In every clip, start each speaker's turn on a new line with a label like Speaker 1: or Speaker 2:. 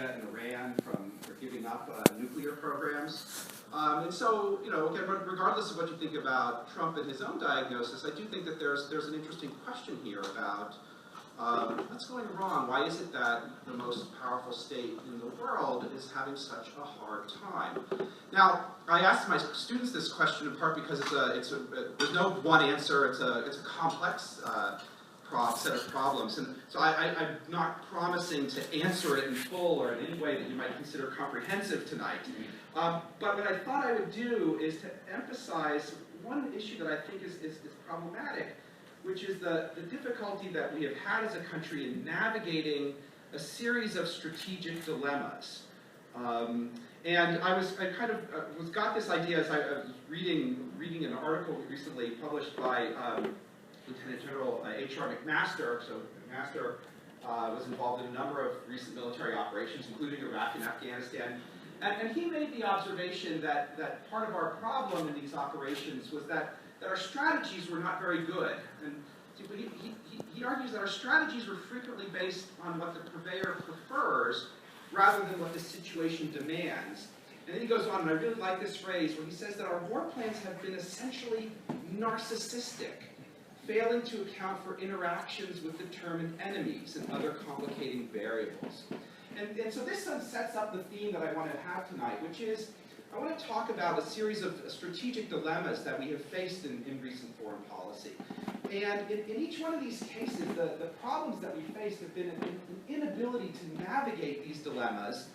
Speaker 1: China and Iran for giving up nuclear programs. And so, you know, again, regardless of what you think about Trump and his own diagnosis, I do think that there's an interesting question here about what's going wrong. Why is it that the most powerful state in the world is having such a hard time? Now, I asked my students this question in part because there's no one answer. It's a complex set of problems, and so I'm not promising to answer it in full or in any way that you might consider comprehensive tonight. But what I thought I would do is to emphasize one issue that I think is problematic, which is the difficulty that we have had as a country in navigating a series of strategic dilemmas. And I got this idea as I was reading an article recently published by Lieutenant General H.R. McMaster. So McMaster was involved in a number of recent military operations, including Iraq and Afghanistan. And he made the observation that part of our problem in these operations was that our strategies were not very good. And he argues that our strategies were frequently based on what the purveyor prefers rather than what the situation demands. And then he goes on, and I really like this phrase, where he says that our war plans have been essentially narcissistic, failing to account for interactions with determined enemies and other complicating variables. And so this sets up the theme that I want to have tonight, which is I want to talk about a series of strategic dilemmas that we have faced in recent foreign policy. And in each one of these cases, the problems that we faced have been an inability to navigate these dilemmas,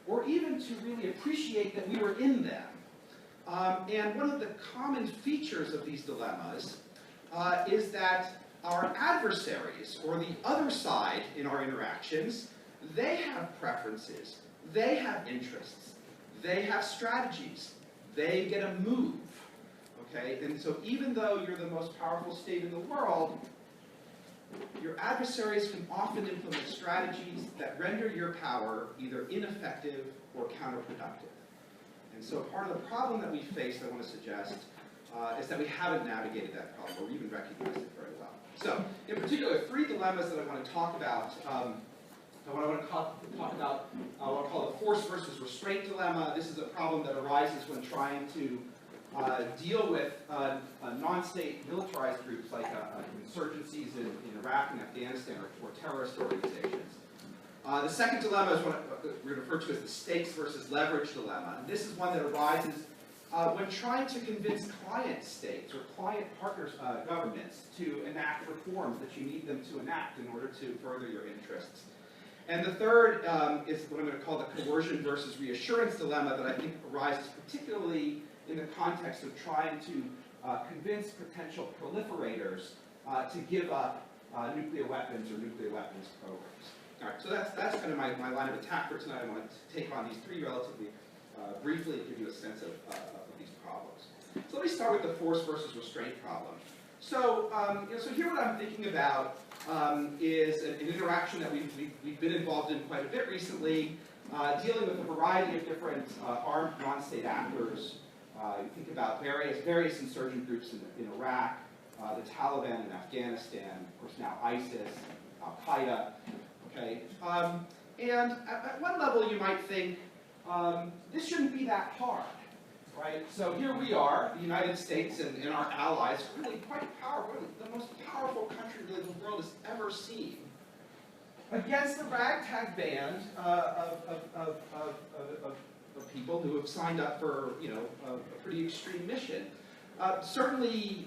Speaker 1: or even to really appreciate that we were in them. And one of the common features of these dilemmas is that our adversaries, or the other side in our interactions, they have preferences, they have interests, they have strategies, they get a move, okay? And so even though you're the most powerful state in the world, your adversaries can often implement strategies that render your power either ineffective or counterproductive. And so part of the problem that we face, I want to suggest, is that we haven't navigated that problem, or even recognized it very well. So, in particular, three dilemmas that I want to talk about. I want to talk about what I call the force versus restraint dilemma. This is a problem that arises when trying to deal with non-state militarized groups like insurgencies in Iraq and Afghanistan, or terrorist organizations. The second dilemma is what we refer to as the stakes versus leverage dilemma. And this is one that arises when trying to convince client states or client partners, governments, to enact reforms that you need them to enact in order to further your interests. And the third is what I'm going to call the coercion versus reassurance dilemma that I think arises particularly in the context of trying to convince potential proliferators to give up nuclear weapons or nuclear weapons programs. All right, so that's kind of my line of attack for tonight. I want to take on these three relatively briefly and give you a sense of these problems. So let me start with the force versus restraint problem. So, so here what I'm thinking about is an interaction that we've been involved in quite a bit recently, dealing with a variety of different armed non-state actors. You think about various insurgent groups in Iraq, the Taliban in Afghanistan, of course now ISIS, Al-Qaeda. Okay, and at one level you might think this shouldn't be that hard. Right? So here we are, the United States and our allies, really quite powerful, really the most powerful country really the world has ever seen, against a ragtag band of people who have signed up for, you know, a pretty extreme mission. Certainly,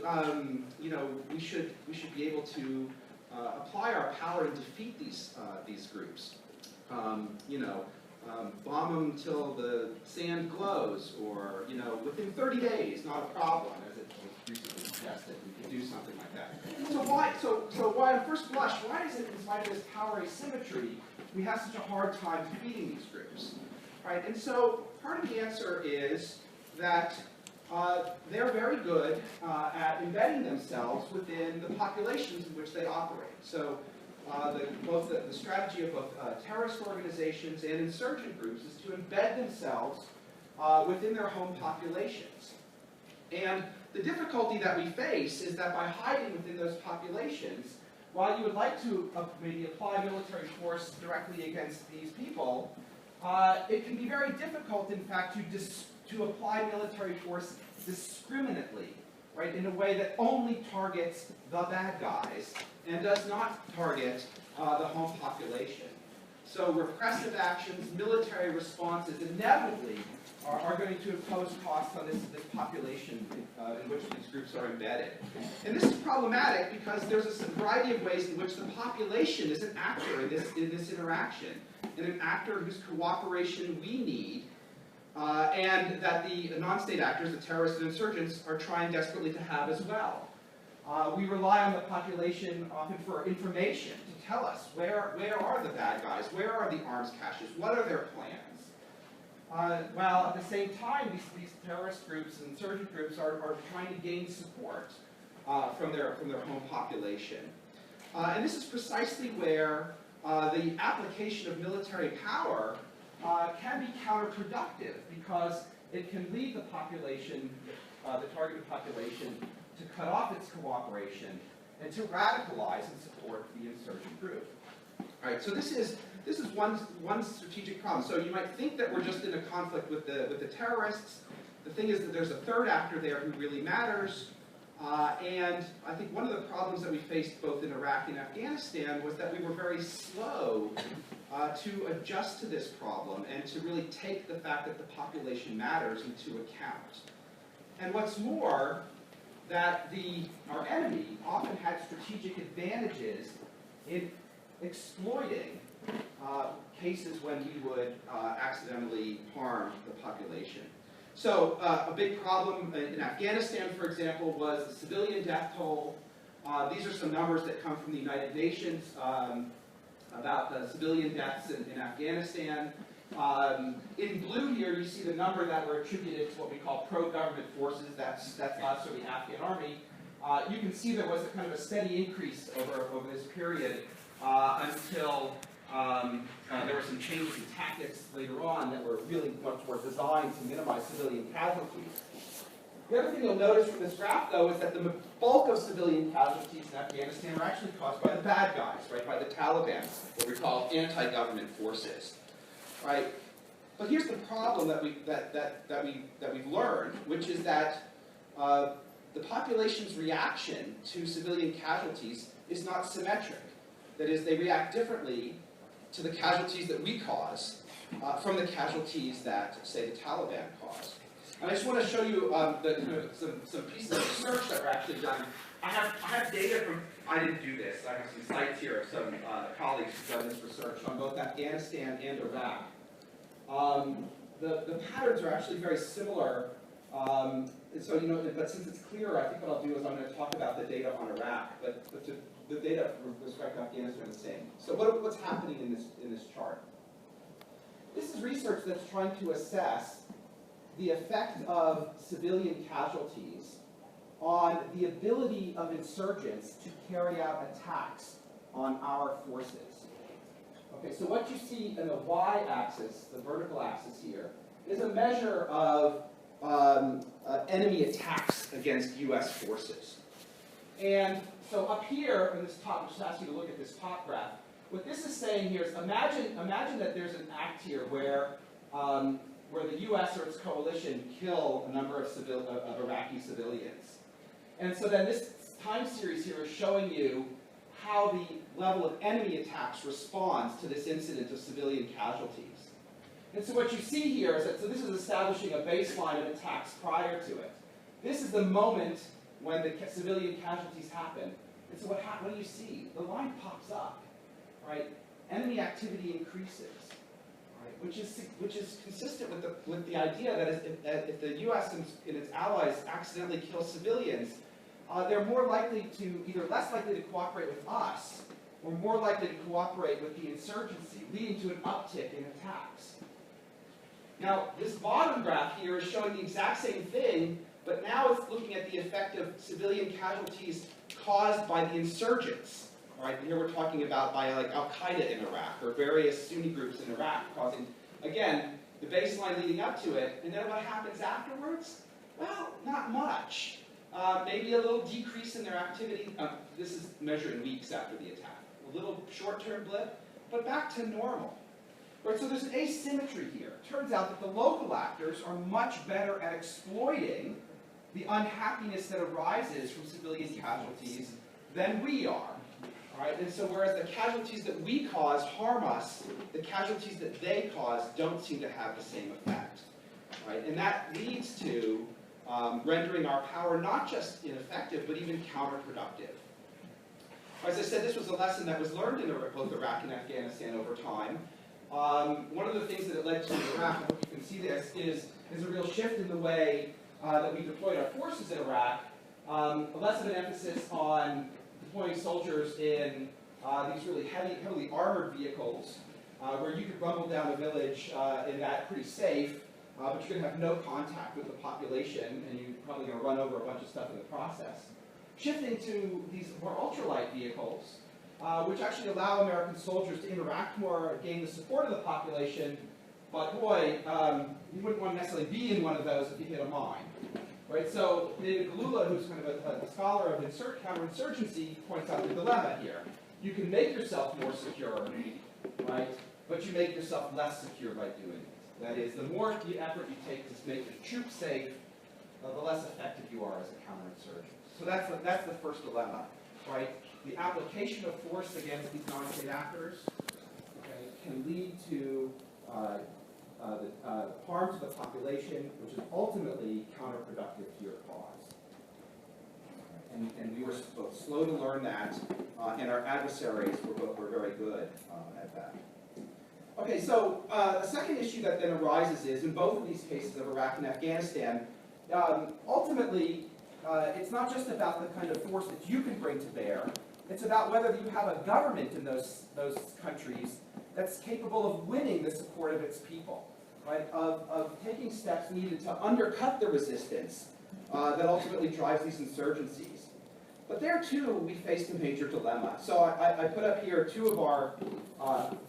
Speaker 1: you know, we should be able to apply our power to defeat these groups. You know. Bomb them till the sand glows, or, you know, within 30 days, not a problem, as it was recently suggested. We could do something like that. So why, at first blush, why is it, in spite of this power asymmetry, we have such a hard time defeating these groups, right? And so part of the answer is that they're very good at embedding themselves within the populations in which they operate. So. Both the strategy of both terrorist organizations and insurgent groups is to embed themselves within their home populations. And the difficulty that we face is that by hiding within those populations, while you would like to maybe apply military force directly against these people, it can be very difficult, in fact, to apply military force discriminately, right, in a way that only targets the bad guys and does not target the home population. So repressive actions, military responses inevitably are going to impose costs on this population in which these groups are embedded. And this is problematic because there's a variety of ways in which the population is an actor in this interaction, and an actor whose cooperation we need, and that the non-state actors, the terrorists and insurgents, are trying desperately to have as well. We rely on the population often for information to tell us where are the bad guys, where are the arms caches, what are their plans. While at the same time, these terrorist groups and insurgent groups are trying to gain support from their home population. And this is precisely where the application of military power can be counterproductive, because it can lead the population, the targeted population, to cut off its cooperation and to radicalize and support the insurgent group. All right, so this is one strategic problem. So you might think that we're just in a conflict with the terrorists. The thing is that there's a third actor there who really matters. And I think one of the problems that we faced both in Iraq and Afghanistan was that we were very slow to adjust to this problem and to really take the fact that the population matters into account. And what's more, that our enemy often had strategic advantages in exploiting cases when we would accidentally harm the population. So a big problem in Afghanistan, for example, was the civilian death toll. These are some numbers that come from the United Nations about the civilian deaths in Afghanistan. In blue here, you see the number that were attributed to what we call pro-government forces. That's us, or the Afghan army. You can see there was a kind of a steady increase over this period until there were some changes in tactics later on that were really much more designed to minimize civilian casualties. The other thing you'll notice from this graph, though, is that the bulk of civilian casualties in Afghanistan were actually caused by the bad guys, right, by the Taliban, what we call anti-government forces, right? But here's the problem that we've learned, which is that the population's reaction to civilian casualties is not symmetric. That is, they react differently to the casualties that we cause from the casualties that, say, the Taliban cause. And I just want to show you some pieces of research that were actually done. I have data from, I didn't do this, I have some sites here of some colleagues who've done this research on both Afghanistan and Iraq. The patterns are actually very similar. And so, but since it's clearer, I think what I'll do is I'm going to talk about the data on Iraq, but the data with respect to Afghanistan are the same. So what's happening in this chart? This is research that's trying to assess the effect of civilian casualties on the ability of insurgents to carry out attacks on our forces. Okay, so what you see in the y-axis, the vertical axis here, is a measure of enemy attacks against U.S. forces. And so up here in this top, just ask you to look at this top graph. What this is saying here is imagine that there's an act here where the U.S. or its coalition kill a number of Iraqi civilians. And so then this time series here is showing you how the level of enemy attacks responds to this incident of civilian casualties. And so what you see here is that, so this is establishing a baseline of attacks prior to it. This is the moment when the civilian casualties happen. And so what do you see? The line pops up, right? Enemy activity increases, right? Which is consistent with the idea that if the U.S. and its allies accidentally kill civilians, they're more likely to, either less likely to cooperate with us, or more likely to cooperate with the insurgency, leading to an uptick in attacks. Now, this bottom graph here is showing the exact same thing, but now it's looking at the effect of civilian casualties caused by the insurgents. All right, and here we're talking about by like Al-Qaeda in Iraq, or various Sunni groups in Iraq causing, again, the baseline leading up to it, and then what happens afterwards? Well, not much. Maybe a little decrease in their activity. This is measured in weeks after the attack. A little short-term blip, but back to normal.
Speaker 2: Right, so there's an asymmetry here. It turns out that the local actors are much better at exploiting the unhappiness that arises from civilian casualties than we are. Right? And so whereas the casualties that we cause harm us, the casualties that they cause don't seem to have the same effect. Right? And that leads to rendering our power not just ineffective, but even counterproductive. As I said, this was a lesson that was learned in both Iraq and Afghanistan over time. One of the things that it led to in Iraq, I hope you can see this, is a real shift in the way that we deployed our forces in Iraq. Less of an emphasis on deploying soldiers in these really heavily armored vehicles, where you could rumble down a village in that pretty safe, but you're going to have no contact with the population, and you're probably going to run over a bunch of stuff in the process. Shifting to these more ultralight vehicles, which actually allow American soldiers to interact more, gain the support of the population, but boy, you wouldn't want to necessarily be in one of those if you hit a mine. Right? So David Galula, who's kind of a scholar of counterinsurgency, points out the dilemma here. You can make yourself more secure, right? But you make yourself less secure by doing it. That is, the more effort you take to make the troops safe, the less effective you are as a counterinsurgent. So that's the first dilemma, right? The application of force against these non-state actors, okay, can lead to harm to the population, which is ultimately counterproductive to your cause. And we were both slow to learn that, and our adversaries were very good at that. Okay, so a second issue that then arises is, in both of these cases of Iraq and Afghanistan, ultimately, it's not just about the kind of force that you can bring to bear. It's about whether you have a government in those countries that's capable of winning the support of its people, right? Of taking steps needed to undercut the resistance that ultimately drives these insurgencies. But there, too, we faced a major dilemma. So I put up here two of our,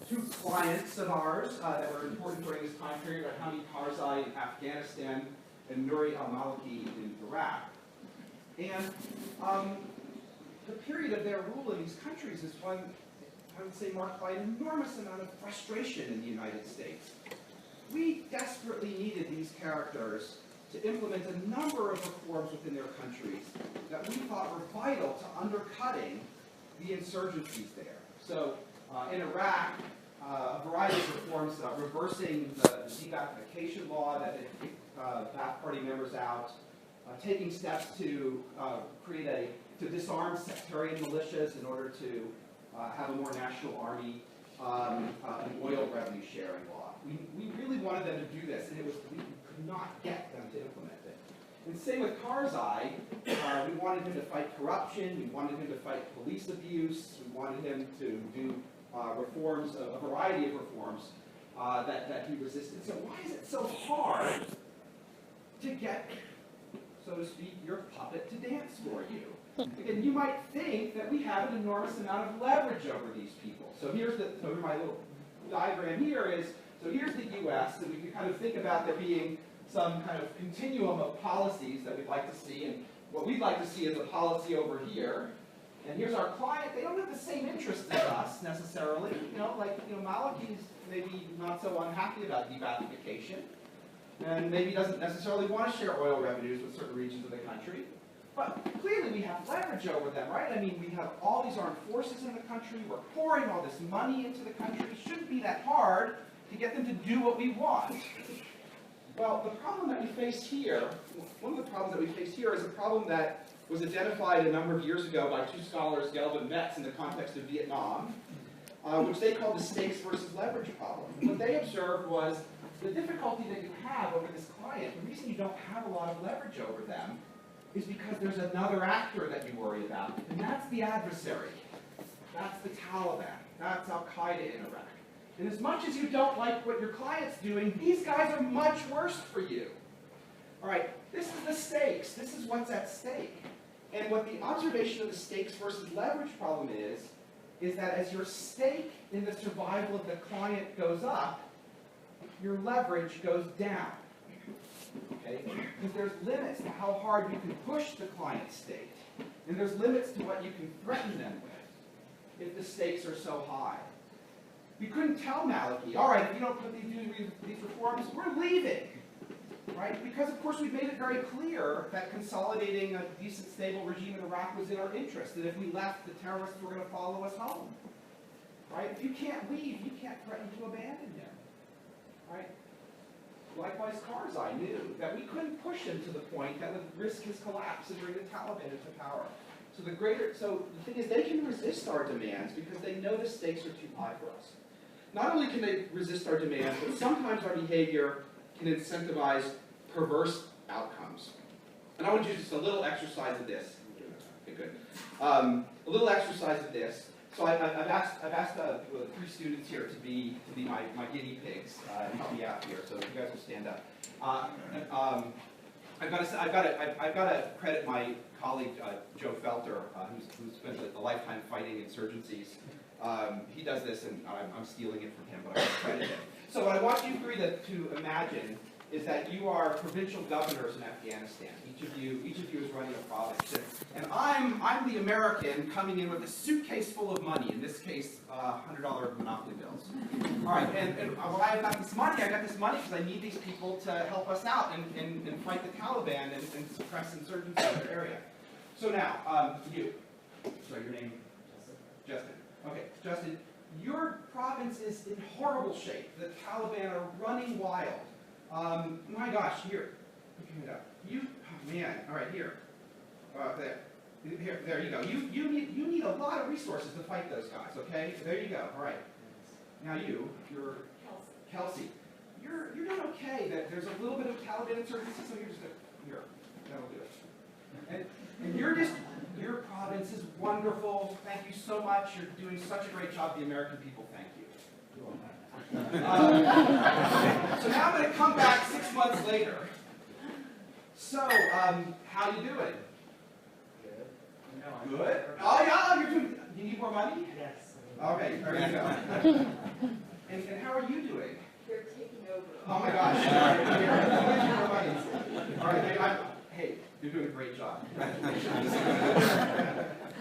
Speaker 2: two clients of ours that were important during this time period, Hamid Karzai in Afghanistan and Nouri al-Maliki in Iraq. And the period of their rule in these countries is one, I would say, marked by an enormous amount of frustration in the United States. We desperately needed these characters to implement a number of reforms within their countries that we thought were vital to undercutting the insurgencies there. So in Iraq, a variety of reforms, reversing the de-Ba'athification law that had kicked Ba'ath Party members out, taking steps to to disarm sectarian militias in order to have a more national army, an oil revenue sharing law. We really wanted them to do this, and we could not get them to implement it. And same with Karzai. We wanted him to fight corruption. We wanted him to fight police abuse. We wanted him to do reforms, a variety of reforms that he resisted. So why is it so hard to get, so to speak, your puppet to dance for you? Again, you might think that we have an enormous amount of leverage over these people. So here's my little diagram here is, so here's the U.S., and we can kind of think about there being some kind of continuum of policies that we'd like to see, and what we'd like to see is a policy over here. And here's our client. They don't have the same interests as us necessarily. Maliki's maybe not so unhappy about de-Ba'athification, and maybe doesn't necessarily want to share oil revenues with certain regions of the country. But clearly we have leverage over them, right? I mean, we have all these armed forces in the country. We're pouring all this money into the country. It shouldn't be that hard to get them to do what we want. Well, the problem that we face here, one of the problems that we face here is a problem that was identified a number of years ago by two scholars, Gelb and Metz, in the context of Vietnam, which they called the stakes versus leverage problem. What they observed was the difficulty that you have over this client, the reason you don't have a lot of leverage over them is because there's another actor that you worry about, and that's the adversary. That's the Taliban. That's Al-Qaeda in Iraq. And as much as you don't like what your client's doing, these guys are much worse for you. All right, this is the stakes. This is what's at stake. And what the observation of the stakes versus leverage problem is that as your stake in the survival of the client goes up, your leverage goes down. Okay? Because there's limits to how hard you can push the client's stake. And there's limits to what you can threaten them with if the stakes are so high. We couldn't tell Maliki, all right, if you don't put these reforms, we're leaving. Right? Because, of course, we've made it very clear that consolidating a decent, stable regime in Iraq was in our interest, and if we left, the terrorists were going to follow us home. Right? If you can't leave, you can't threaten to abandon them. Right? Likewise, Karzai knew that we couldn't push him to the point that would risk his collapse and bring the Taliban into power. So the thing is, they can resist our demands because they know the stakes are too high for us. Not only can they resist our demands, but sometimes our behavior can incentivize perverse outcomes. And I want to do just a little exercise of this. Okay, good. A little exercise of this. So I've asked the 3 students here to be my guinea pigs and help me out here. So you guys will stand up. I've got to credit my colleague Joe Felter, who's spent a lifetime fighting insurgencies. He does this, and I'm stealing it from him, but I want to credit him. So what I want you 3 to imagine is that you are provincial governors in Afghanistan. Each of you is running a province, and I'm the American coming in with a suitcase full of money. In this case, $100 Monopoly bills. All right, and why I've got this money? I got this money because I need these people to help us out and fight the Taliban and suppress insurgency in their area. So now, you. Sorry, your name? Justin. Okay, Justin. Your province is in horrible shape. The Taliban are running wild. My gosh, here. Look it up. Oh man, all right, here. There you go. You need a lot of resources to fight those guys, okay? There you go, all right. Now you're Kelsey. You're doing okay. There's a little bit of Taliban insurgency, so you're just here. That'll do it. And your province is wonderful. Thank you so much. You're doing such a great job. The American people thank you. So now I'm going to come back 6 months later. So, how you doing? Good. Good? Oh yeah, you're doing. You need more money?
Speaker 3: Yes.
Speaker 2: Okay, there you go. And how are you doing?
Speaker 3: They're taking over.
Speaker 2: Oh my gosh. All right, hey, you're doing a great job. Congratulations.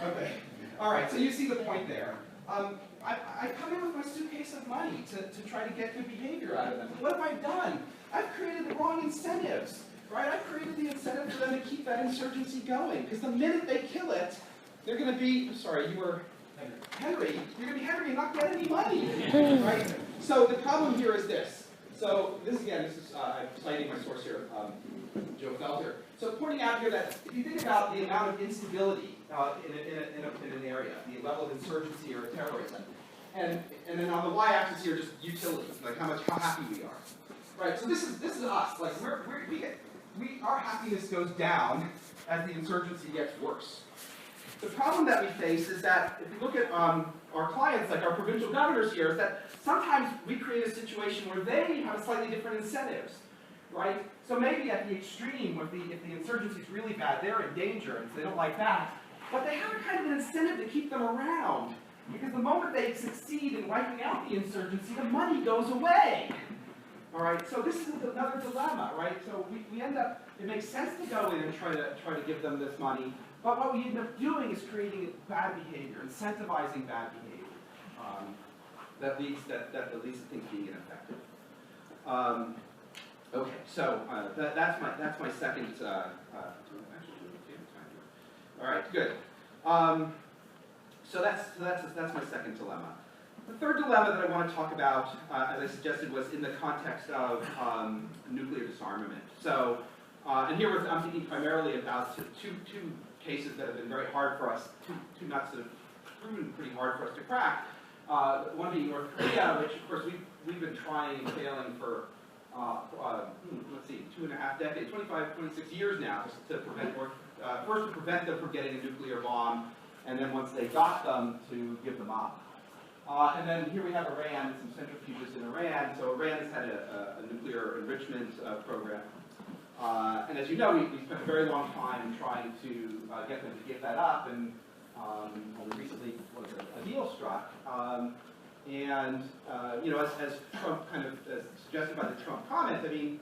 Speaker 2: Okay. All right, so you see the point there. I come in with my suitcase of money to try to get good behavior out of them. What have I done? I've created the wrong incentives, right? I've created the incentive for them to keep that insurgency going. Because the minute they kill it, they're going to be, I'm sorry, you were Henry. You're going to be Henry and not get any money, right? So the problem here is this. So this again, I'm citing my source here, Joe Felter. So pointing out here that if you think about the amount of instability in an area, the level of insurgency or terrorism, and then on the y-axis here, just utility, like how happy we are, right? So this is us. Like our happiness goes down as the insurgency gets worse. The problem that we face is that if you look at our clients, like our provincial governors here, is that sometimes we create a situation where they have slightly different incentives, right? So maybe at the extreme, if the insurgency is really bad, they're in danger, and so they don't like that. But they have a kind of an incentive to keep them around, because the moment they succeed in wiping out the insurgency, the money goes away. All right, so this is another dilemma, right? So we end up, it makes sense to go in and try to give them this money, but what we end up doing is creating bad behavior, incentivizing bad behavior that leads to things being ineffective. Okay, so that's my second. All right, good. So that's my second dilemma. The third dilemma that I want to talk about, as I suggested, was in the context of nuclear disarmament. So, and here I'm thinking primarily about two cases that have been very hard for us, two nuts that have proven pretty hard for us to crack. One being North Korea, which of course we've been trying and failing for, let's see, 2.5 decades, 25, 26 years now, to prevent first to prevent them from getting a nuclear bomb, and then once they got them, to give them up. And then here we have Iran, and some centrifuges in Iran. So Iran has had a nuclear enrichment program. And as you know, we spent a very long time trying to get them to give that up, and only recently was a deal struck. You know, as Trump kind of as suggested by the Trump comment, I mean,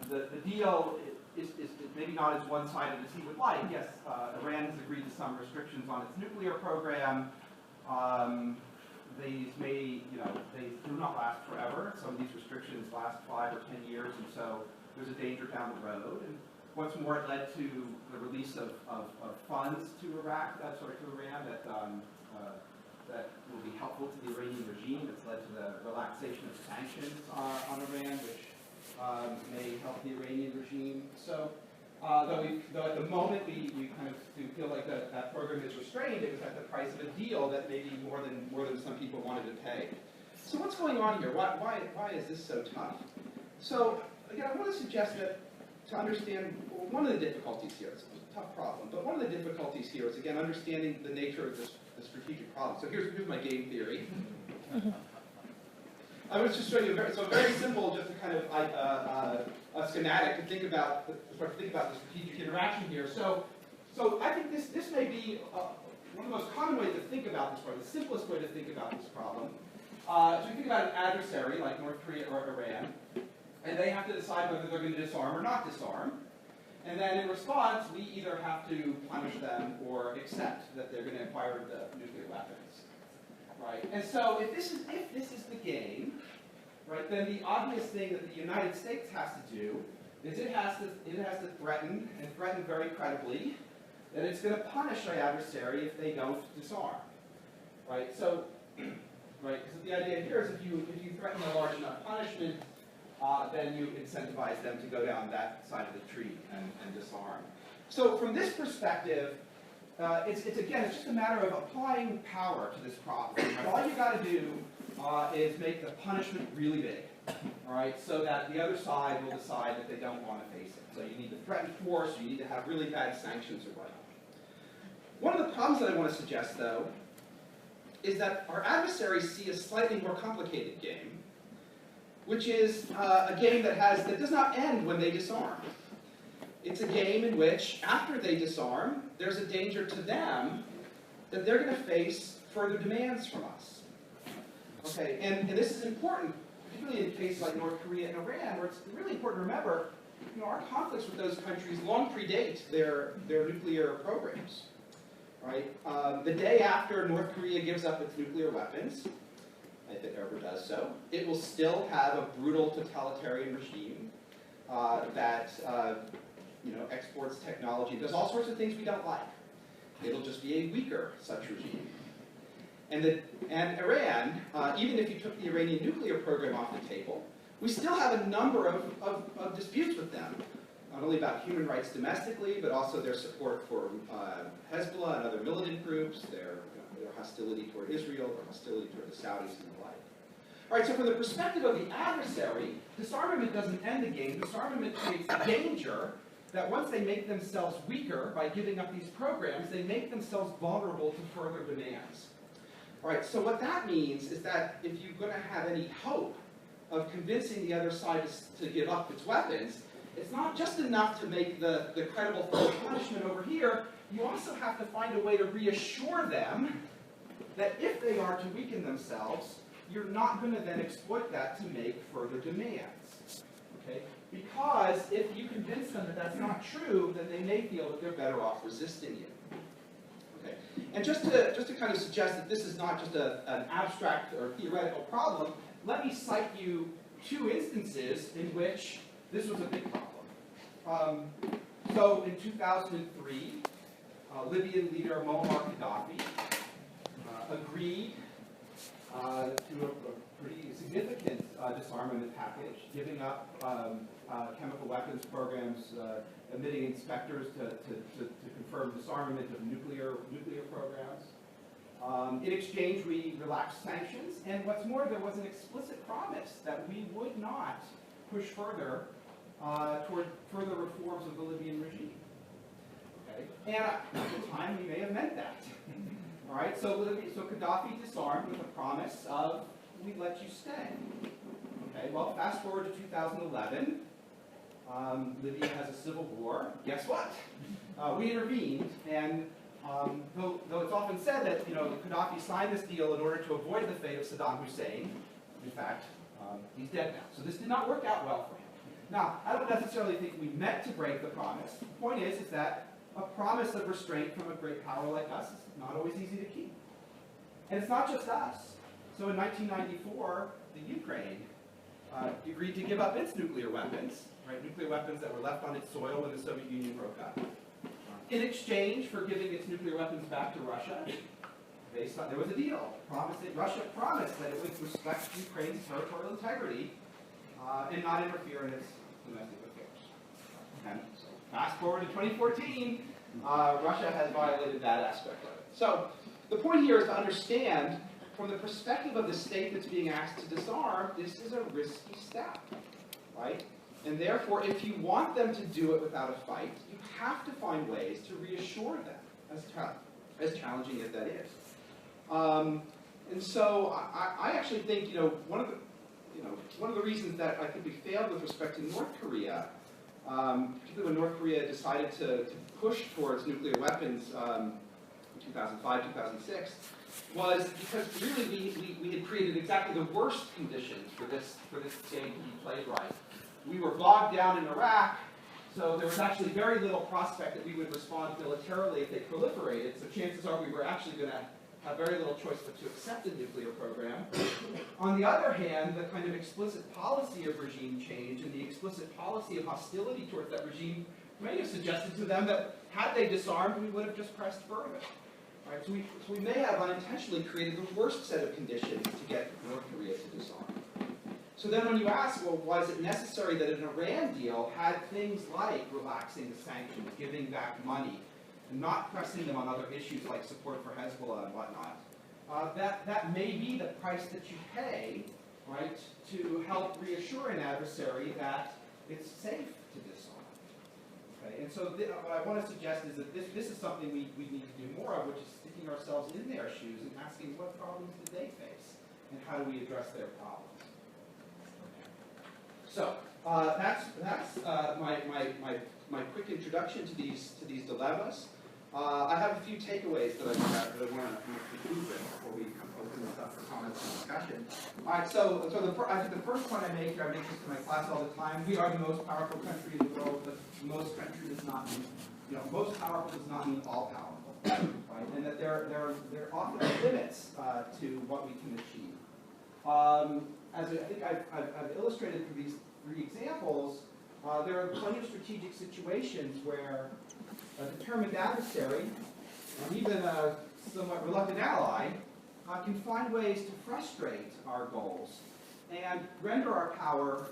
Speaker 2: the deal is maybe not as one-sided as he would like. Yes, Iran has agreed to some restrictions on its nuclear program. these may, they do not last forever. Some of these restrictions last 5 or 10 years, and so there's a danger down the road. And what's more, it led to the release of funds to Iraq, to Iran, that will be helpful to the Iranian regime. It's led to the relaxation of sanctions on Iran, which may help the Iranian regime. So, though at the moment we kind of do feel like that program is restrained, it was at the price of a deal that maybe more than some people wanted to pay. So what's going on here? Why is this so tough? So again, I want to suggest that to understand one of the difficulties here, it's a tough problem, but one of the difficulties here is again understanding the nature of the strategic problem. So here's my game theory. I was just showing you very simple, just a kind of a schematic to think about the strategic interaction here. So I think this may be one of the most common ways to think about this problem, the simplest way to think about this problem. So you think about an adversary like North Korea or Iran, and they have to decide whether they're going to disarm or not disarm. And then in response, we either have to punish them or accept that they're going to acquire the nuclear weapons. Right? And so if this is the game, right, then the obvious thing that the United States has to do is it has to threaten, and threaten very credibly, that it's going to punish our adversary if they don't disarm. Right? So, right, because the idea here is if you threaten a large enough punishment, then you incentivize them to go down that side of the tree and disarm. So from this perspective, it's just a matter of applying power to this problem. All you got to do is make the punishment really big, all right, so that the other side will decide that they don't want to face it. So you need to threaten force, you need to have really bad sanctions or whatnot. One of the problems that I want to suggest, though, is that our adversaries see a slightly more complicated game, which is a game that does not end when they disarm. It's a game in which, after they disarm, there's a danger to them that they're going to face further demands from us. Okay, and this is important, particularly in cases like North Korea and Iran, where it's really important to remember, our conflicts with those countries long predate their nuclear programs. Right? The day after North Korea gives up its nuclear weapons, if it ever does so, it will still have a brutal totalitarian regime that exports technology, does all sorts of things we don't like. It'll just be a weaker such regime. And Iran, even if you took the Iranian nuclear program off the table, we still have a number of disputes with them, not only about human rights domestically, but also their support for Hezbollah and other militant groups, their hostility toward Israel, their hostility toward the Saudis and the like. All right, so from the perspective of the adversary, disarmament doesn't end the game. Disarmament creates danger that once they make themselves weaker by giving up these programs, they make themselves vulnerable to further demands. All right, so what that means is that if you're going to have any hope of convincing the other side to give up its weapons, it's not just enough to make the credible punishment over here. You also have to find a way to reassure them that if they are to weaken themselves, you're not going to then exploit that to make further demands. Okay? Because if you convince them that that's not true, then they may feel that they're better off resisting you. Okay? And just to kind of suggest that this is not just an abstract or theoretical problem, let me cite you 2 instances in which this was a big problem. So in 2003, Libyan leader Muammar Gaddafi agreed to a pretty significant disarmament package, giving up chemical weapons programs, emitting inspectors to confirm disarmament of nuclear programs. In exchange, we relaxed sanctions, and what's more, there was an explicit promise that we would not push further toward further reforms of the Libyan regime. Okay? And at the time, we may have meant that. All right, so Gaddafi disarmed with a promise of, we let you stay. Okay, well, fast forward to 2011, Libya has a civil war. Guess what? We intervened, and though it's often said that Gaddafi signed this deal in order to avoid the fate of Saddam Hussein, in fact, he's dead now. So this did not work out well for him. Now, I don't necessarily think we meant to break the promise. The point is that a promise of restraint from a great power like us is not always easy to keep. And it's not just us. So in 1994, the Ukraine agreed to give up its nuclear weapons, right? Nuclear weapons that were left on its soil when the Soviet Union broke up. In exchange for giving its nuclear weapons back to Russia, there was a deal. Russia promised that it would respect Ukraine's territorial integrity and not interfere in its domestic affairs. And so fast forward to 2014, Russia has violated that aspect of it. So the point here is to understand, from the perspective of the state that's being asked to disarm, this is a risky step, right? And therefore, if you want them to do it without a fight, you have to find ways to reassure them, as challenging as that is. And so I actually think, one of the reasons that I think we failed with respect to North Korea, particularly when North Korea decided to push towards nuclear weapons in 2005, 2006, was because really we had created exactly the worst conditions for this game to be played right. We were bogged down in Iraq, so there was actually very little prospect that we would respond militarily if they proliferated, so chances are we were actually going to have very little choice but to accept a nuclear program. On the other hand, the kind of explicit policy of regime change and the explicit policy of hostility towards that regime may have suggested to them that had they disarmed, we would have just pressed further. Right? So we may have unintentionally created the worst set of conditions to get North Korea to disarm. So then when you ask, well, was it necessary that an Iran deal had things like relaxing the sanctions, giving back money, and not pressing them on other issues like support for Hezbollah and whatnot, that may be the price that you pay, right, to help reassure an adversary that it's safe to disarm. Okay? And so what I want to suggest is that this is something we need to do more of, which is sticking ourselves in their shoes and asking what problems did they face, and how do we address their problems. So that's my quick introduction to these dilemmas. I have a few takeaways that I want to conclude with before we open this up for comments and discussion. All right, so I think the first point I make here, I make this to my class all the time. We are the most powerful country in the world, but most country does not mean, most powerful does not mean all powerful, right? And that there often are limits to what we can achieve. As I think I've illustrated through these three examples, there are plenty of strategic situations where a determined adversary, and even a somewhat reluctant ally, can find ways to frustrate our goals and render our power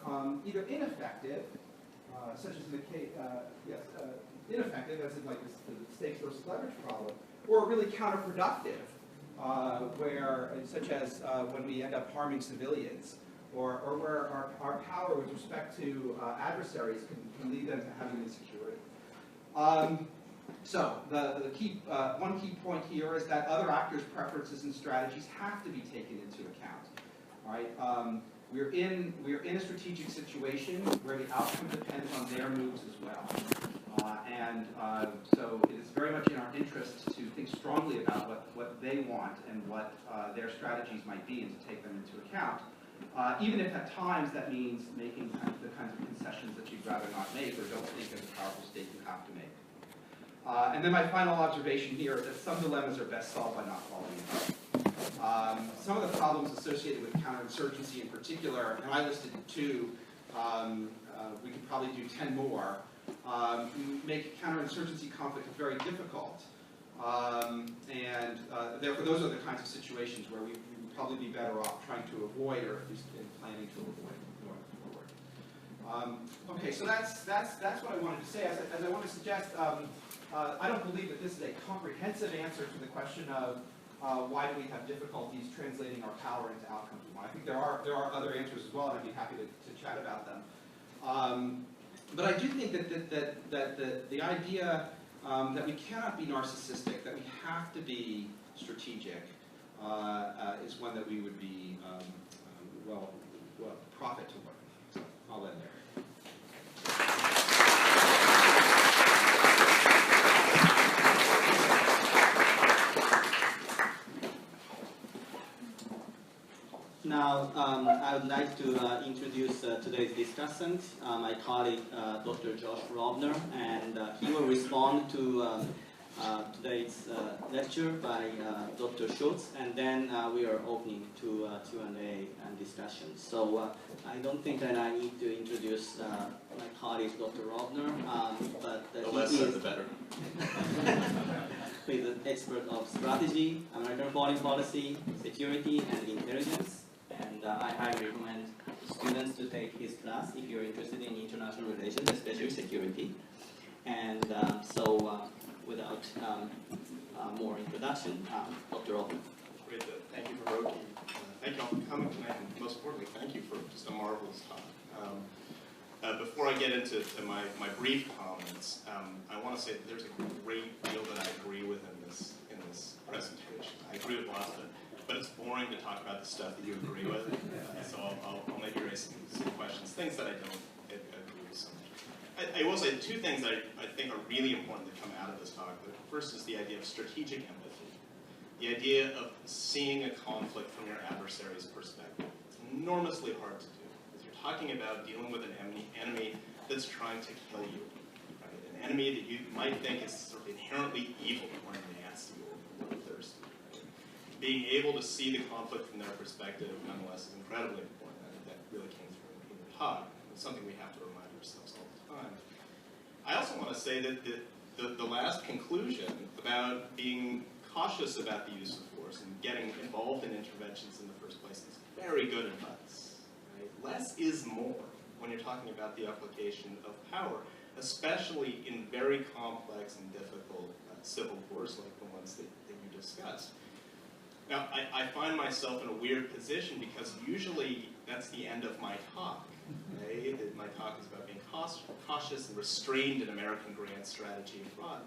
Speaker 2: either ineffective, such as in the case, ineffective, as in like the stakes versus leverage problem, or really counterproductive, such as when we end up harming civilians, or where our power with respect to adversaries can lead them to having insecurity. So the key, one key point here is that other actors' preferences and strategies have to be taken into account. All right, we're in a strategic situation where the outcome depends on their moves as well, so it is very much in our interest to think strongly about what they want and what their strategies might be, and to take them into account. Even if at times that means making the kinds of concessions that you'd rather not make or don't think as a powerful state you have to make. And then my final observation here is that some dilemmas are best solved by not falling in. Some of the problems associated with counterinsurgency in particular, and I listed 2, we could probably do 10 more, make counterinsurgency conflict very difficult. And therefore those are the kinds of situations where we would probably be better off trying to avoid, or at least in planning to avoid going forward. Okay, so that's what I wanted to say. As I want to suggest, I don't believe that this is a comprehensive answer to the question of why do we have difficulties translating our power into outcomes we want. I think there are other answers as well, and I'd be happy to chat about them. But I do think that the idea that we cannot be narcissistic, that we have to be strategic, is one that we would be well profit to learn. So I'll end there.
Speaker 3: Now, I would like to introduce today's discussant, my colleague, Dr. Josh Robner, and he will respond to today's lecture by Dr. Schultz, and then we are opening to Q&A and discussion. So I don't think that I need to introduce my colleague, Dr. Robner, but
Speaker 4: the less said, the better.
Speaker 3: He's an expert of strategy, American foreign policy, security, and intelligence. And I highly recommend students to take his class if you're interested in international relations, especially security. And without more introduction, Dr. Robner.
Speaker 4: Great. Thank you, Hiroki. Thank you all for coming tonight, and most importantly, thank you for just a marvelous talk. Before I get into my brief comments, I want to say that there's a great deal that I agree with in this presentation. I agree with lots of it, but it's boring to talk about the stuff that you agree with. So I'll maybe raise some questions, things that I don't agree with so much. I will say two things that I think are really important to come out of this talk. The first is the idea of strategic empathy, the idea of seeing a conflict from your adversary's perspective. It's enormously hard to do. Talking about dealing with an enemy that's trying to kill you, right? An enemy that you might think is sort of inherently evil or nasty or bloodthirsty. Right? Being able to see the conflict from their perspective, nonetheless, is incredibly important. I think that really came through in the talk. It's something we have to remind ourselves all the time. I also want to say that the last conclusion about being cautious about the use of force and getting involved in interventions in the first place is very good advice. Less is more when you're talking about the application of power, especially in very complex and difficult civil wars like the ones that you discussed. Now, I find myself in a weird position because usually that's the end of my talk. Okay? My talk is about being cautious and restrained in American grand strategy abroad.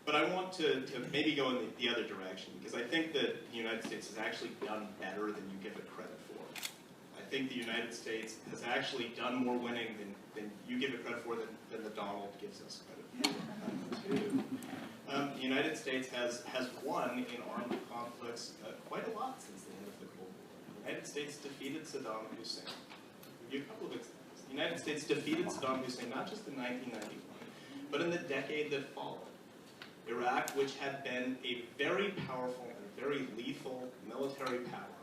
Speaker 4: But I want to maybe go in the other direction because I think that the United States has actually done better than you give it credit for. I think the United States has actually done more winning than you give it credit for than the Donald gives us credit for. The United States has won in armed conflicts quite a lot since the end of the Cold War. The United States defeated Saddam Hussein. I'll give you a couple of examples. The United States defeated Saddam Hussein not just in 1991, but in the decade that followed. Iraq, which had been a very powerful and very lethal military power,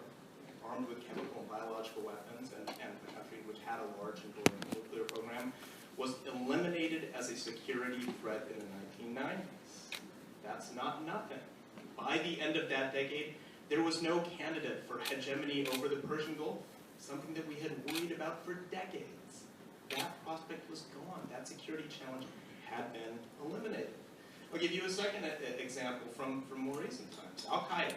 Speaker 4: armed with chemical and biological weapons, and a country which had a large and growing nuclear program, was eliminated as a security threat in the 1990s. That's not nothing. By the end of that decade, there was no candidate for hegemony over the Persian Gulf, something that we had worried about for decades. That prospect was gone. That security challenge had been eliminated. I'll give you a second example from more recent times. Al-Qaeda.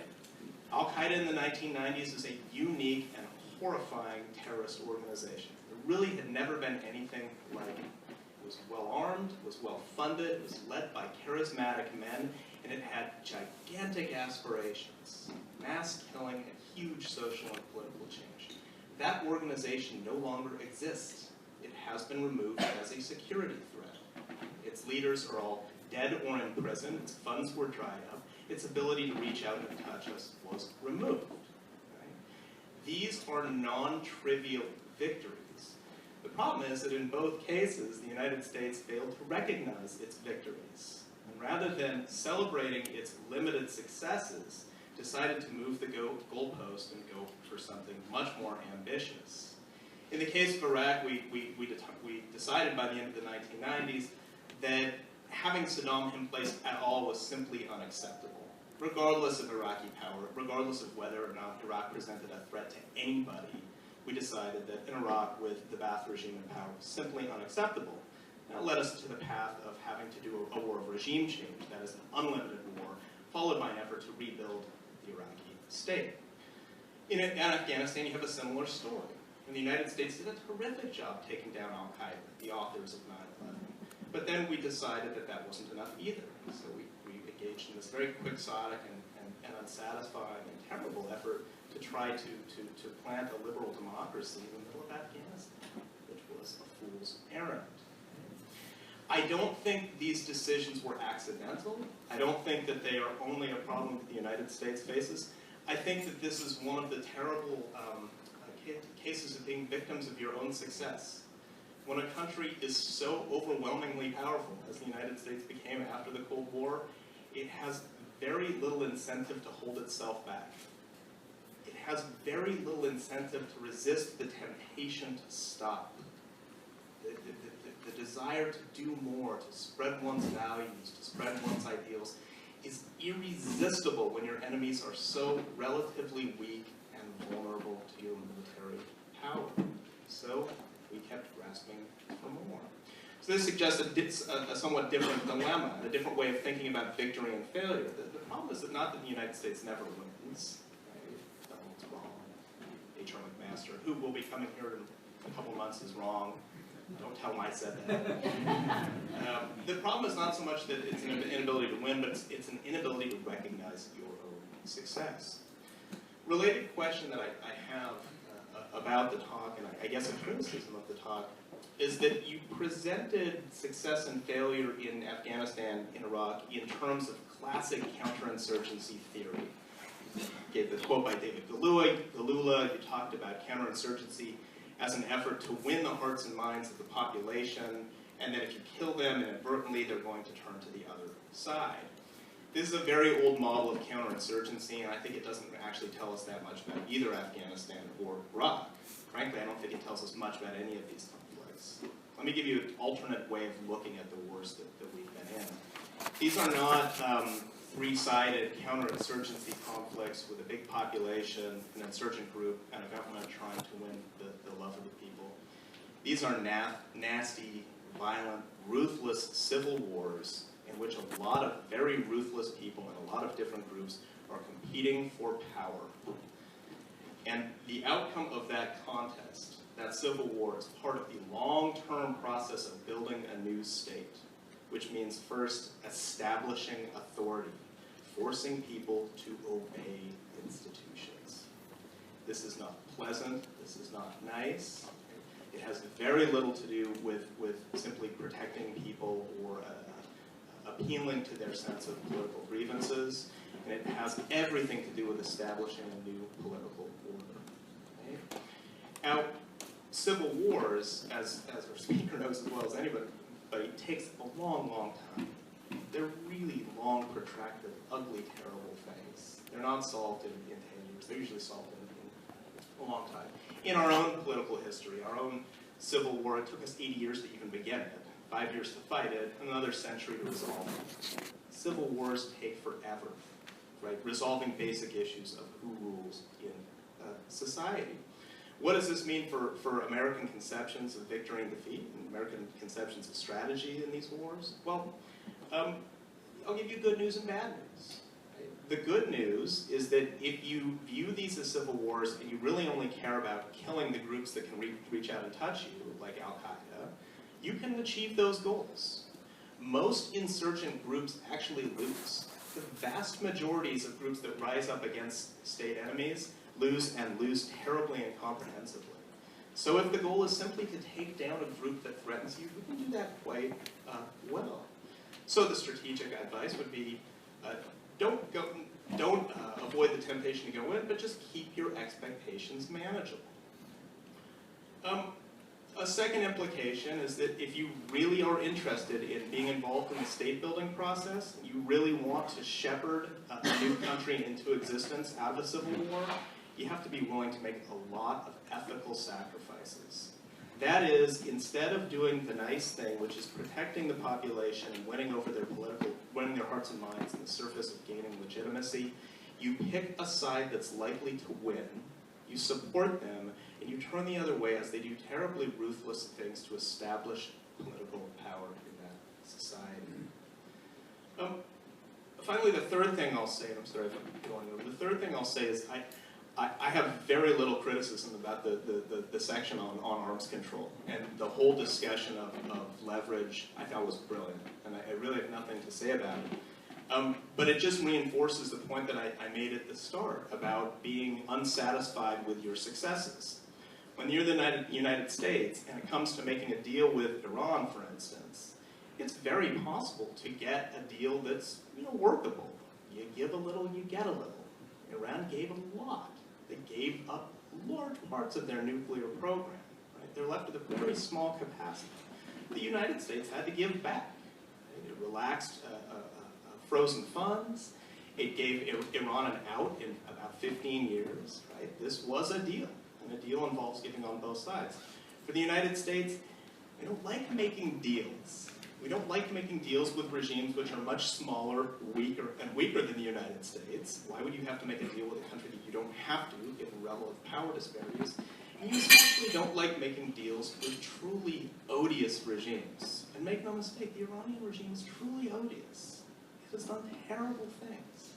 Speaker 4: Al-Qaeda in the 1990s is a unique and horrifying terrorist organization. There really had never been anything like it. It was well-armed, it was well-funded, it was led by charismatic men, and it had gigantic aspirations, mass killing, and huge social and political change. That organization no longer exists. It has been removed as a security threat. Its leaders are all dead or in prison, its funds were dried up, its ability to reach out and touch us was removed. Right? These are non-trivial victories. The problem is that in both cases, the United States failed to recognize its victories. And rather than celebrating its limited successes, decided to move the goalpost and go for something much more ambitious. In the case of Iraq, we decided by the end of the 1990s that having Saddam in place at all was simply unacceptable. Regardless of Iraqi power, regardless of whether or not Iraq presented a threat to anybody, we decided that in Iraq, with the Ba'ath regime in power, was simply unacceptable. That led us to the path of having to do a war of regime change, that is an unlimited war, followed by an effort to rebuild the Iraqi state. In Afghanistan, you have a similar story. And the United States did a terrific job taking down al-Qaeda, the authors of 9/11. But then we decided that that wasn't enough either. So we engaged in this very quixotic and unsatisfying and terrible effort to try to plant a liberal democracy in the middle of Afghanistan, which was a fool's errand. I don't think these decisions were accidental. I don't think that they are only a problem that the United States faces. I think that this is one of the terrible cases of being victims of your own success. When a country is so overwhelmingly powerful, as the United States became after the Cold War, it has very little incentive to hold itself back. It has very little incentive to resist the temptation to stop. The desire to do more, to spread one's values, to spread one's ideals, is irresistible when your enemies are so relatively weak and vulnerable to your military power. So we kept grasping for more. So this suggests a somewhat different dilemma, a different way of thinking about victory and failure. The problem is that not that the United States never wins. Right? Donald's wrong. H.R. McMaster, who will be coming here in a couple months, is wrong. Don't tell him I said that. The problem is not so much that it's an inability to win, but it's an inability to recognize your own success. Related question that I have about the talk, and I guess a criticism of the talk, is that you presented success and failure in Afghanistan, in Iraq, in terms of classic counterinsurgency theory. You gave the quote by David Galula. You talked about counterinsurgency as an effort to win the hearts and minds of the population, and that if you kill them inadvertently, they're going to turn to the other side. This is a very old model of counterinsurgency, and I think it doesn't actually tell us that much about either Afghanistan or Iraq. Frankly, I don't think it tells us much about any of these conflicts. Let me give you an alternate way of looking at the wars that we've been in. These are not three-sided counterinsurgency conflicts with a big population, an insurgent group, and a government trying to win the love of the people. These are nasty, violent, ruthless civil wars in which a lot of very ruthless people and a lot of different groups are competing for power. And the outcome of that contest, that civil war, is part of the long-term process of building a new state, which means first establishing authority, forcing people to obey institutions. This is not pleasant, this is not nice. It has very little to do with simply protecting people or appealing to their sense of political grievances, and it has everything to do with establishing a new political order. Okay? Now, civil wars, as our speaker knows as well as anybody, takes a long, long time. They're really long, protracted, ugly, terrible things. They're not solved in 10 years. They're usually solved in a long time. In our own political history, our own civil war, it took us 80 years to even begin it, 5 years to fight it, another century to resolve it. Civil wars take forever, right? Resolving basic issues of who rules in society. What does this mean for American conceptions of victory and defeat, and American conceptions of strategy in these wars? Well, I'll give you good news and bad news. The good news is that if you view these as civil wars and you really only care about killing the groups that can reach out and touch you, like Al-Qaeda, you can achieve those goals. Most insurgent groups actually lose. The vast majorities of groups that rise up against state enemies lose, and lose terribly and comprehensively. So if the goal is simply to take down a group that threatens you, we can do that quite well. So the strategic advice would be, don't avoid the temptation to go in, but just keep your expectations manageable. A second implication is that if you really are interested in being involved in the state-building process, you really want to shepherd a new country into existence out of a civil war, you have to be willing to make a lot of ethical sacrifices. That is, instead of doing the nice thing, which is protecting the population and winning their hearts and minds on the surface of gaining legitimacy, you pick a side that's likely to win, you support them, and you turn the other way as they do terribly ruthless things to establish political power in that society. Finally, the third thing I'll say, and I'm sorry if I'm going over, the third thing I'll say is I have very little criticism about the section on arms control, and the whole discussion of leverage I thought was brilliant, and I really have nothing to say about it. But it just reinforces the point that I made at the start about being unsatisfied with your successes. When you're the United States and it comes to making a deal with Iran, for instance, it's very possible to get a deal that's workable. You give a little, you get a little. Iran gave a lot. They gave up large parts of their nuclear program. Right? They're left with a very small capacity. The United States had to give back. It relaxed frozen funds. It gave Iran an out in about 15 years, right? This was a deal, and a deal involves giving on both sides. For the United States, we don't like making deals. We don't like making deals with regimes which are much smaller, weaker than the United States. Why would you have to make a deal with a country that you don't have to, given relative power disparities? And you especially don't like making deals with truly odious regimes. And make no mistake, the Iranian regime is truly odious. It has done terrible things.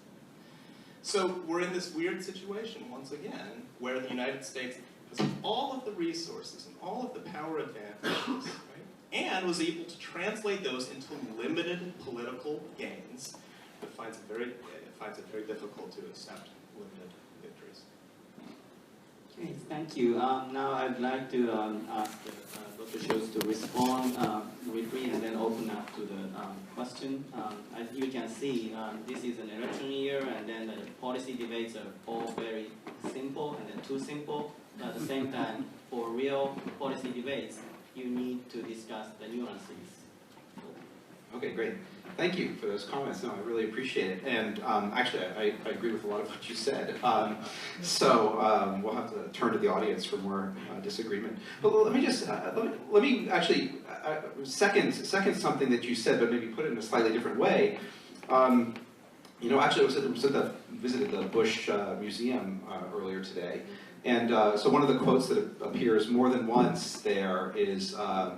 Speaker 4: So we're in this weird situation, once again, where the United States has all of the resources and all of the power advantages, right? And was able to translate those into limited political gains, but finds it very difficult to accept limited victories.
Speaker 3: Okay, thank you. Now I'd like to ask Dr. Schultz to respond briefly and then open up to the question. As you can see, this is an election year, and then the policy debates are all very simple and then too simple. But at the same time, for real policy debates, you need to discuss the nuances.
Speaker 1: Okay, great. Thank you for those comments. No, I really appreciate it. And actually, I agree with a lot of what you said. So we'll have to turn to the audience for more disagreement. But let me just let me actually second something that you said, but maybe put it in a slightly different way. You know, actually, I visited the Bush Museum earlier today. And so one of the quotes that appears more than once there is, I'm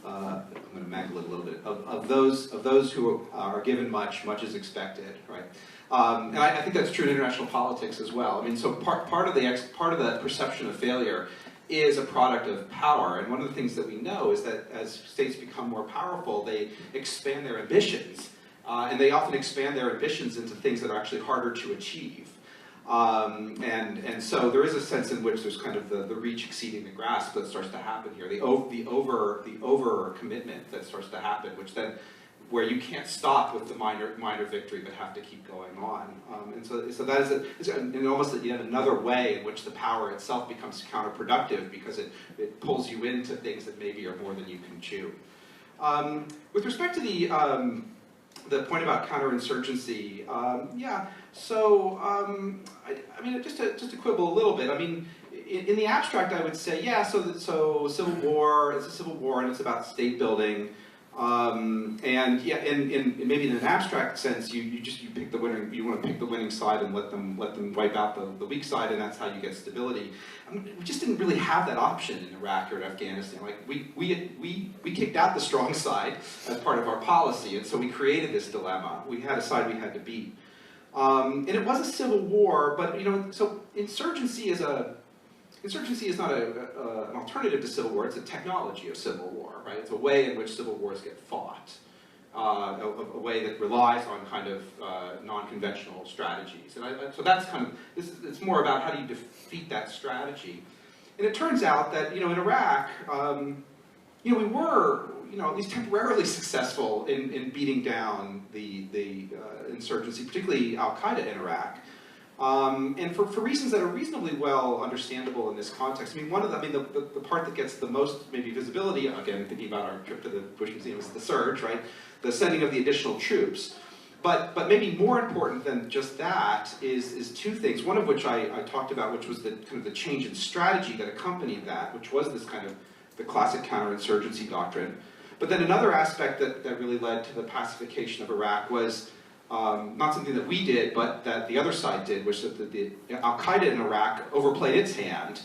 Speaker 1: going to mangle it a little bit, of those who are given much is expected, right? And I think that's true in international politics as well. I mean, so part of the perception of failure is a product of power. And one of the things that we know is that as states become more powerful, they expand their ambitions. And they often expand their ambitions into things that are actually harder to achieve. And so there is a sense in which there's kind of the reach exceeding the grasp that starts to happen here, the over commitment that starts to happen, which then where you can't stop with the minor victory but have to keep going on. And so that is almost yet another way in which the power itself becomes counterproductive because it pulls you into things that maybe are more than you can chew. With respect to the point about counterinsurgency, yeah. So, I mean, just to quibble a little bit. I mean, in the abstract, I would say, yeah. So civil war. It's a civil war, and it's about state building. And yeah, in maybe in an abstract sense, you pick the winner. You want to pick the winning side and let them wipe out the weak side, and that's how you get stability. I mean, we just didn't really have that option in Iraq or in Afghanistan. Like we kicked out the strong side as part of our policy, and so we created this dilemma. We had a side we had to beat, and it was a civil war. But you know, so insurgency is not an alternative to civil war. It's a technology of civil war, right? It's a way in which civil wars get fought, a way that relies on kind of non-conventional strategies. And so that's kind of, it's more about how do you defeat that strategy. And it turns out that, you know, in Iraq, you know, we were, you know, at least temporarily successful in beating down the insurgency, particularly Al-Qaeda in Iraq. And for reasons that are reasonably well understandable in this context. I mean, the part that gets the most maybe visibility, again, thinking about our trip to the Bush Museum, is the surge, right? The sending of the additional troops. But maybe more important than just that is two things. One of which I talked about, which was the kind of the change in strategy that accompanied that, which was this kind of the classic counterinsurgency doctrine. But then another aspect that really led to the pacification of Iraq was not something that we did, but that the other side did, which that the Al-Qaeda in Iraq overplayed its hand,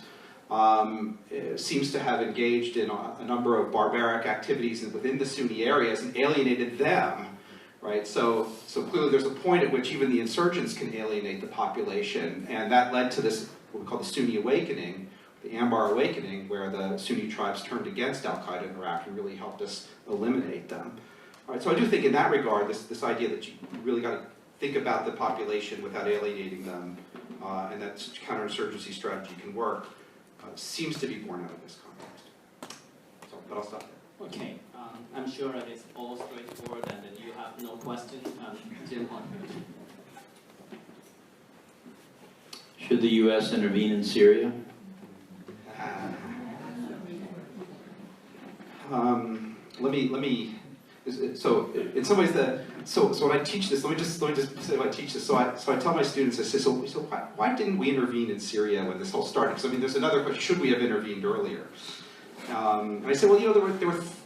Speaker 1: seems to have engaged in a number of barbaric activities within the Sunni areas and alienated them, right? So clearly there's a point at which even the insurgents can alienate the population, and that led to this, what we call the Sunni awakening, the Anbar awakening, where the Sunni tribes turned against Al-Qaeda in Iraq and really helped us eliminate them. All right, so I do think in that regard, this idea that you really got to think about the population without alienating them, and that counterinsurgency strategy can work, seems to be borne out of this context. So, but I'll stop there.
Speaker 3: Okay, I'm sure that it's all straightforward and that you have no questions. Jim Hunt.
Speaker 5: Should the U.S. intervene in Syria?
Speaker 6: So in some ways, so when I teach this, let me just say when I teach this. So I tell my students, I say, so why didn't we intervene in Syria when this whole started? Because I mean, there's another question: should we have intervened earlier? And I said, well, you know,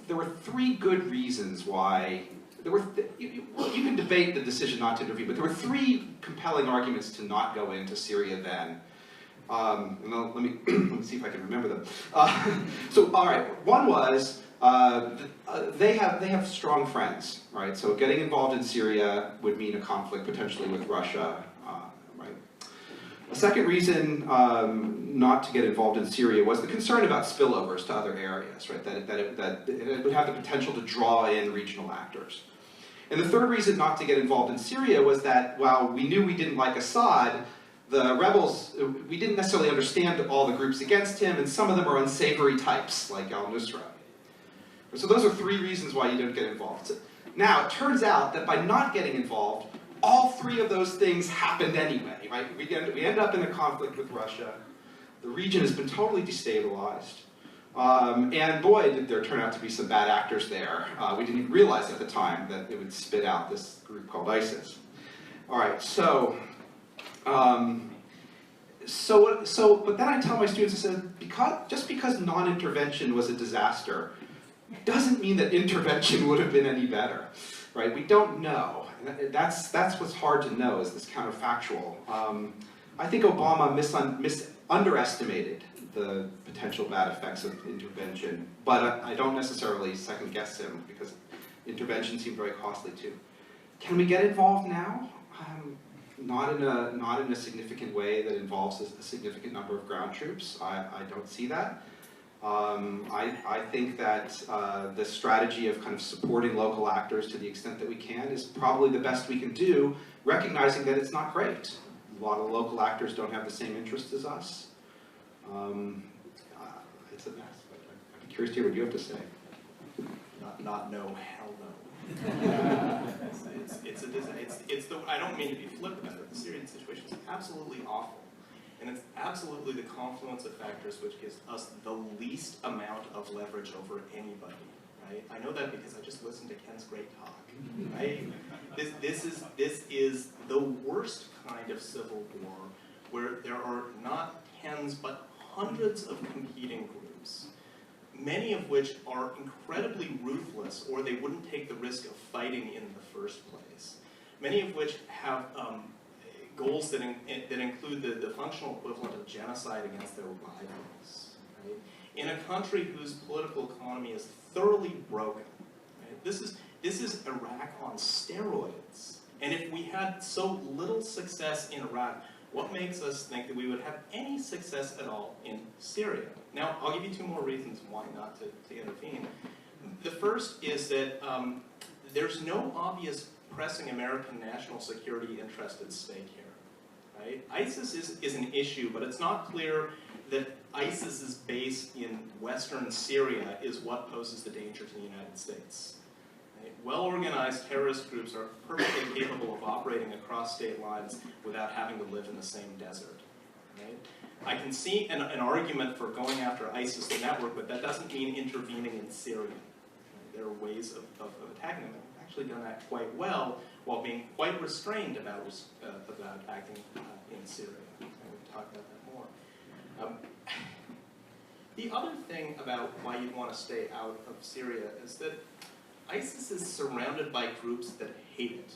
Speaker 6: there were three good reasons why. You can debate the decision not to intervene, but there were three compelling arguments to not go into Syria then. And let me see if I can remember them. So all right, one was. They have strong friends, right? So getting involved in Syria would mean a conflict potentially with Russia, right? A second reason not to get involved in Syria was the concern about spillovers to other areas, right? That it would have the potential to draw in regional actors. And the third reason not to get involved in Syria was that while we knew we didn't like Assad, the rebels, we didn't necessarily understand all the groups against him, and some of them are unsavory types, like al-Nusra. So those are three reasons why you don't get involved. Now, it turns out that by not getting involved, all three of those things happened anyway, right? We end up in a conflict with Russia. The region has been totally destabilized. And boy, did there turn out to be some bad actors there. We didn't even realize at the time that it would spit out this group called ISIS. All right, but then I tell my students, I said, just because non-intervention was a disaster, doesn't mean that intervention would have been any better, right? We don't know. That's what's hard to know, is this counterfactual. I think Obama underestimated the potential bad effects of intervention, but I don't necessarily second guess him, because intervention seemed very costly too. Can we get involved now? Not in a significant way that involves a significant number of ground troops. I don't see that. I think that the strategy of kind of supporting local actors to the extent that we can is probably the best we can do, recognizing that it's not great. A lot of local actors don't have the same interests as us. It's a mess, but I'd be curious to hear what you have to say.
Speaker 4: Not no, hell no. I don't mean to be flippant about it. The Syrian situation is absolutely awful. And it's absolutely the confluence of factors which gives us the least amount of leverage over anybody, right? I know that because I just listened to Ken's great talk, right? This is the worst kind of civil war where there are not tens but hundreds of competing groups, many of which are incredibly ruthless, or they wouldn't take the risk of fighting in the first place. Many of which have goals that include the functional equivalent of genocide against their rivals. Right? In a country whose political economy is thoroughly broken, right? This is Iraq on steroids. And if we had so little success in Iraq, what makes us think that we would have any success at all in Syria? Now, I'll give you two more reasons why not to intervene. The first is that there's no obvious pressing American national security interest at stake here. Right? ISIS is an issue, but it's not clear that ISIS's base in western Syria is what poses the danger to the United States. Right? Well-organized terrorist groups are perfectly capable of operating across state lines without having to live in the same desert. Right? I can see an argument for going after ISIS, the network, but that doesn't mean intervening in Syria. Right? There are ways of attacking them. I've actually done that quite well, while being quite restrained about acting in Syria. And we can talk about that more. The other thing about why you'd want to stay out of Syria is that ISIS is surrounded by groups that hate it.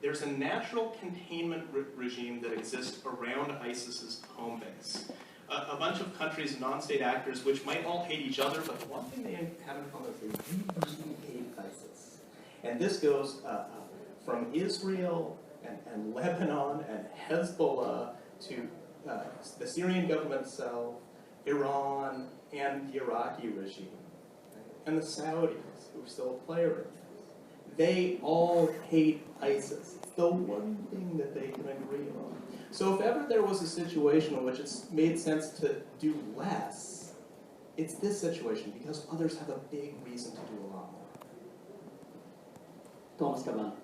Speaker 4: There's a natural containment regime that exists around ISIS's home base. A bunch of countries, non-state actors, which might all hate each other, but the one thing they have in common is they really hate ISIS. And this goes from Israel and Lebanon and Hezbollah to the Syrian government itself, Iran, and the Iraqi regime, right? And the Saudis, who are still a player in this. They all hate ISIS. It's the one thing that they can agree on. So if ever there was a situation in which it's made sense to do less, it's this situation, because others have a big reason to do a lot more.
Speaker 3: Thomas Cabana.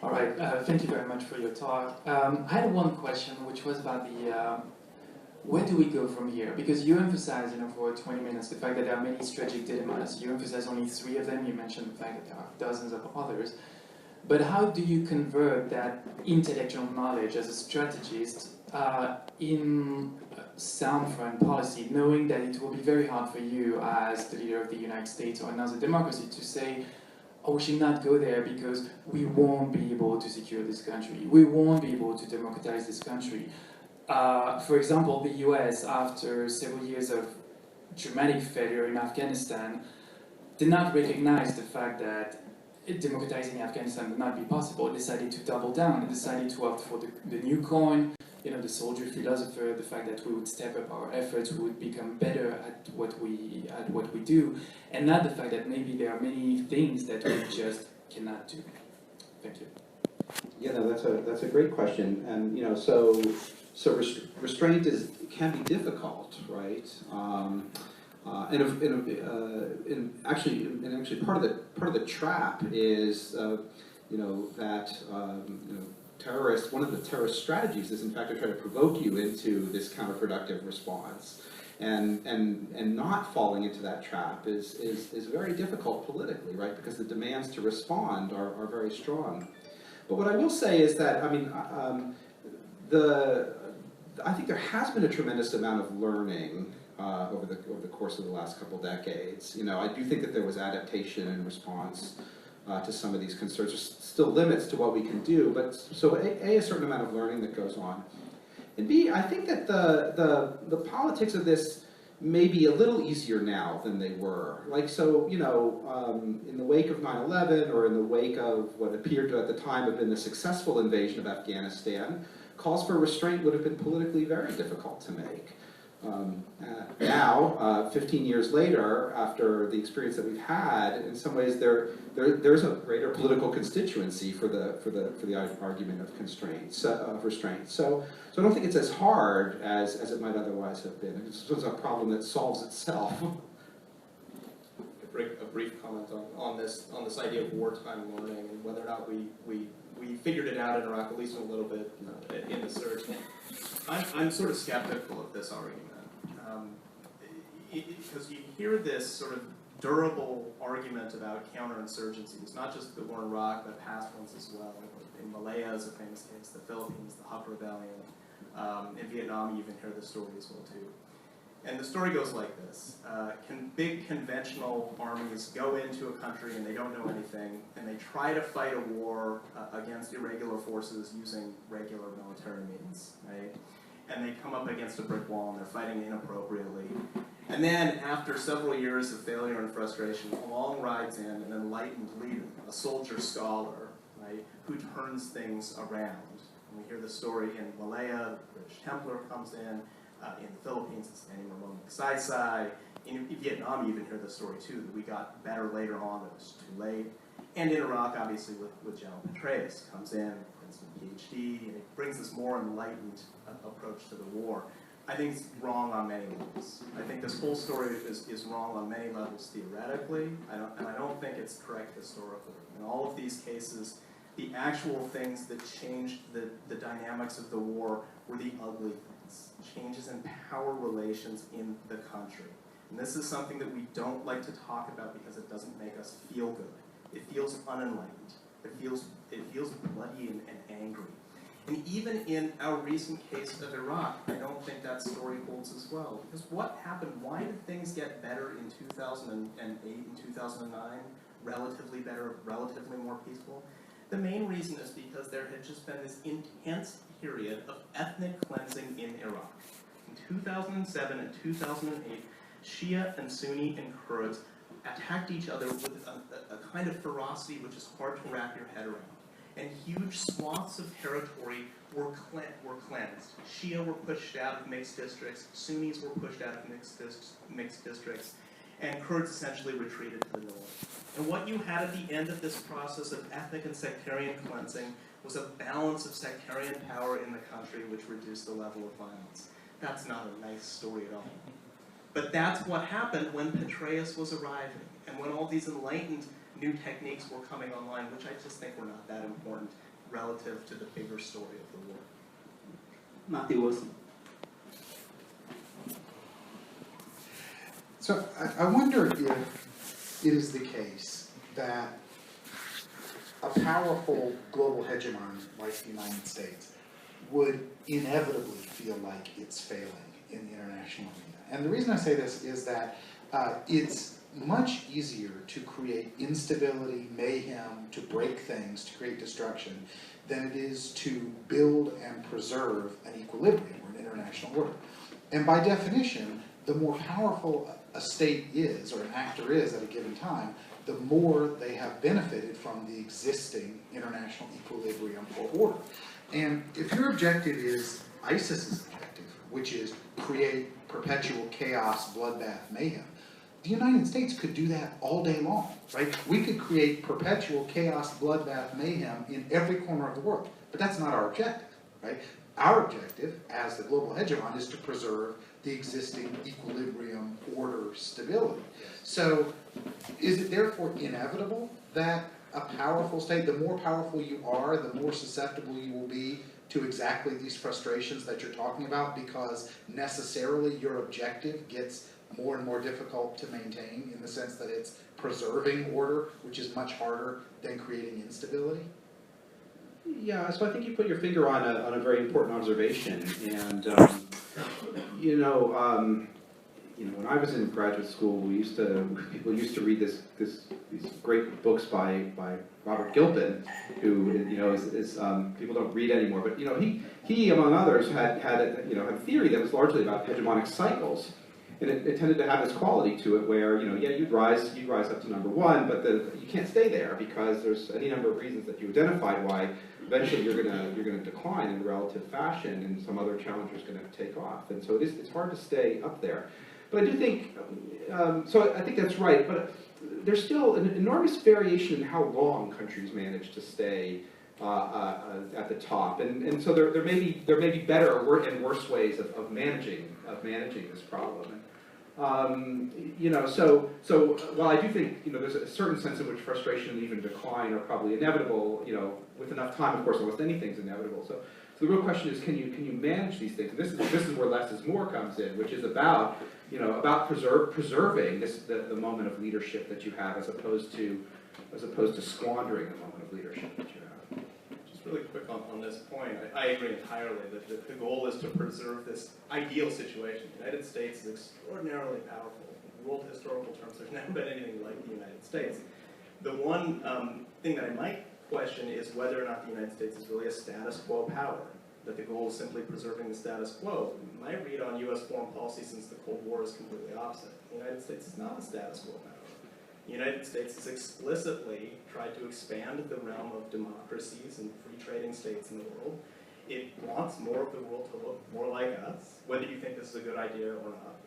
Speaker 7: All right, thank you very much for your talk. I had one question, which was about where do we go from here? Because you emphasize, for 20 minutes, the fact that there are many strategic dilemmas. You emphasize only 3 of them. You mentioned the fact that there are dozens of others. But how do you convert that intellectual knowledge as a strategist in sound foreign policy, knowing that it will be very hard for you as the leader of the United States or another democracy to say, oh, we should not go there because we won't be able to secure this country. We won't be able to democratize this country. For example, the US, after several years of dramatic failure in Afghanistan, did not recognize the fact that democratizing Afghanistan would not be possible. It decided to double down. It decided to opt for the new coin, the soldier philosopher, the fact that we would step up our efforts, we would become better at what we do, and not the fact that maybe there are many things that we just cannot do. Thank you.
Speaker 1: Yeah, no, that's a great question, and so restraint can be difficult, right? And actually, part of the trap is that terrorists. One of the terrorist strategies is in fact to try to provoke you into this counterproductive response, and not falling into that trap is very difficult politically, right? Because the demands to respond are very strong. But what I will say is that I think there has been a tremendous amount of learning over the course of the last couple decades. I do think that there was adaptation and response to some of these concerns. There's still limits to what we can do, but so a certain amount of learning that goes on, and B, I think that the politics of this may be a little easier now than they were. Like, so, in the wake of 9/11, or in the wake of what appeared to at the time have been the successful invasion of Afghanistan, calls for restraint would have been politically very difficult to make. Now, 15 years later, after the experience that we've had, in some ways there's a greater political constituency for the argument of constraints, of restraint. So I don't think it's as hard as it might otherwise have been. It's a problem that solves itself.
Speaker 4: A brief comment on this idea of wartime learning and whether or not we figured it out in Iraq, at least a little bit in the surge. I'm sort of skeptical of this argument, because you hear this sort of durable argument about counterinsurgency. It's not just the war in Iraq, but past ones as well. In Malaya is a famous case, the Philippines, the Hawk Rebellion. In Vietnam, you even hear the story as well too. And the story goes like this. Big conventional armies go into a country and they don't know anything, and they try to fight a war against irregular forces using regular military means, right? And they come up against a brick wall and they're fighting inappropriately. And then, after several years of failure and frustration, along rides in an enlightened leader, a soldier scholar, right, who turns things around. And we hear the story in Malaya, the British Templar comes in the Philippines, it's the name Ramon Magsaysay. In Vietnam, you even hear the story too, that we got better later on, it was too late. And in Iraq, obviously, with General Petraeus, comes in, Princeton PhD, and it brings this more enlightened approach to the war. I think it's wrong on many levels. I think this whole story is wrong on many levels theoretically, and I don't think it's correct historically. In all of these cases, the actual things that changed the dynamics of the war were the ugly things, changes in power relations in the country. And this is something that we don't like to talk about because it doesn't make us feel good. It feels unenlightened. It feels bloody and angry. And even in our recent case of Iraq, I don't think that story holds as well. Because what happened? Why did things get better in 2008 and 2009? Relatively better, relatively more peaceful? The main reason is because there had just been this intense period of ethnic cleansing in Iraq. In 2007 and 2008, Shia and Sunni and Kurds attacked each other with a kind of ferocity which is hard to wrap your head around. And huge swaths of territory were cleansed. Shia were pushed out of mixed districts, Sunnis were pushed out of mixed districts, and Kurds essentially retreated to the north. And what you had at the end of this process of ethnic and sectarian cleansing was a balance of sectarian power in the country which reduced the level of violence. That's not a nice story at all. But that's what happened when Petraeus was arriving, and when all these enlightened new techniques were coming online, which I just think were not that important relative to the bigger story of the war.
Speaker 3: Matthew Wilson.
Speaker 8: So I wonder if it is the case that a powerful global hegemon like the United States would inevitably feel like it's failing in the international arena. And the reason I say this is that it's much easier to create instability, mayhem, to break things, to create destruction, than it is to build and preserve an equilibrium or an international order. And by definition, the more powerful a state is, or an actor is at a given time, the more they have benefited from the existing international equilibrium or order. And if your objective is ISIS's objective, which is create perpetual chaos, bloodbath, mayhem, the United States could do that all day long, right? We could create perpetual chaos, bloodbath, mayhem in every corner of the world, but that's not our objective, right? Our objective as the global hegemon is to preserve the existing equilibrium, order, stability. So is it therefore inevitable that a powerful state, the more powerful you are, the more susceptible you will be to exactly these frustrations that you're talking about, because necessarily your objective gets more and more difficult to maintain in the sense that it's preserving order, which is much harder than creating instability?
Speaker 6: Yeah, so I think you put your finger on a very important observation, and when I was in graduate school, people used to read these great books by Robert Gilpin, who is people don't read anymore, but he among others had a theory that was largely about hegemonic cycles. And it tended to have this quality to it where, you'd rise up to number one, but you can't stay there because there's any number of reasons that you identified why eventually you're gonna decline in relative fashion, and some other challenger's gonna take off. And so it's hard to stay up there. But I do think, so I think that's right, but there's still an enormous variation in how long countries manage to stay at the top, and so there may be better and worse ways of managing this problem. So while I do think there's a certain sense in which frustration and even decline are probably inevitable, with enough time, of course, almost anything's inevitable. So the real question is, can you manage these things? And this is where less is more comes in, which is about preserving the moment of leadership that you have, as opposed to squandering the moment of leadership that you have.
Speaker 4: Just really quick on this point, I agree entirely that the goal is to preserve this ideal situation. The United States is extraordinarily powerful. In world historical terms, there's never been anything like the United States. The one thing that I might question is whether or not the United States is really a status quo power, that the goal is simply preserving the status quo. My read on U.S. foreign policy since the Cold War is completely opposite. The United States is not a status quo power. The United States has explicitly tried to expand the realm of democracies and free trading states in the world. It wants more of the world to look more like us. Whether you think this is a good idea or not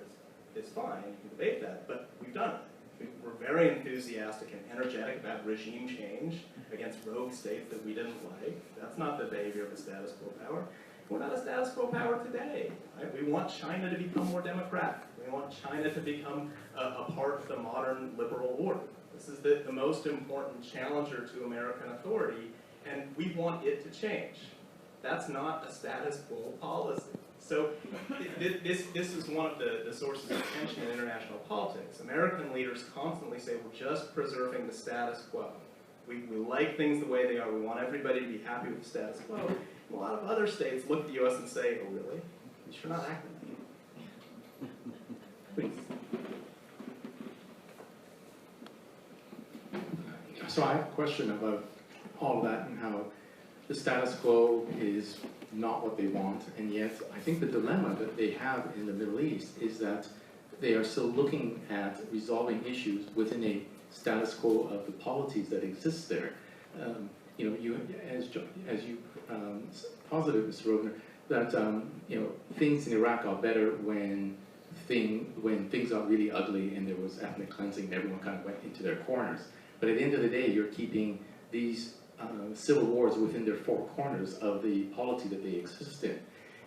Speaker 4: is fine. You can debate that, but we've done it. We're very enthusiastic and energetic about regime change against rogue states that we didn't like. That's not the behavior of a status quo power. We're not a status quo power today. Right? We want China to become more democratic. We want China to become a part of the modern liberal order. This is the most important challenger to American authority, and we want it to change. That's not a status quo policy. So this is one of the sources of tension in international politics. American leaders constantly say we're just preserving the status quo. We like things the way they are. We want everybody to be happy with the status quo. And a lot of other states look at the U.S. and say, oh really? You should not act like that. Please.
Speaker 9: So I have a question about all of that and how the status quo is not what they want, and yet I think the dilemma that they have in the Middle East is that they are still looking at resolving issues within a status quo of the polities that exist there. As you posited, Mr. Rovner, that things in Iraq are better when things are really ugly and there was ethnic cleansing and everyone kind of went into their corners. But at the end of the day, you're keeping these civil wars within their four corners of the polity that they exist in.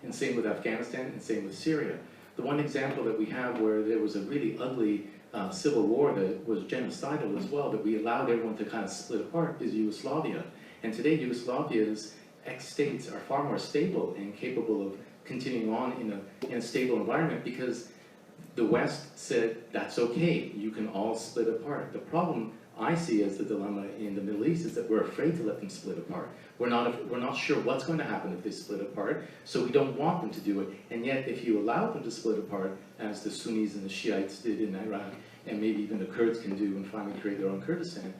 Speaker 9: And same with Afghanistan and same with Syria. The one example that we have where there was a really ugly civil war that was genocidal as well, that we allowed everyone to kind of split apart, is Yugoslavia. And today Yugoslavia's ex-states are far more stable and capable of continuing on in a stable environment because the West said, that's okay, you can all split apart. The problem I see as the dilemma in the Middle East is that we're afraid to let them split apart. We're not sure what's going to happen if they split apart, so we don't want them to do it. And yet, if you allow them to split apart, as the Sunnis and the Shiites did in Iraq, and maybe even the Kurds can do and finally create their own Kurdistan,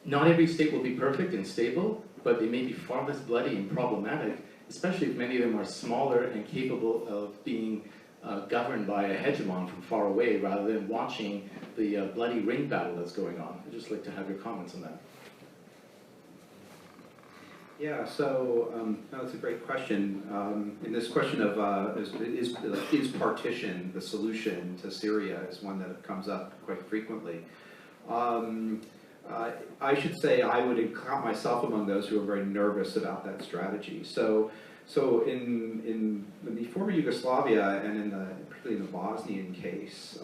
Speaker 9: not every state will be perfect and stable, but they may be far less bloody and problematic, especially if many of them are smaller and capable of being governed by a hegemon from far away rather than watching the bloody ring battle that's going on. I'd just like to have your comments on that.
Speaker 6: Yeah, so that's a great question. And this question of is partition the solution to Syria is one that comes up quite frequently. I should say I would count myself among those who are very nervous about that strategy. So in the former Yugoslavia and particularly in the Bosnian case,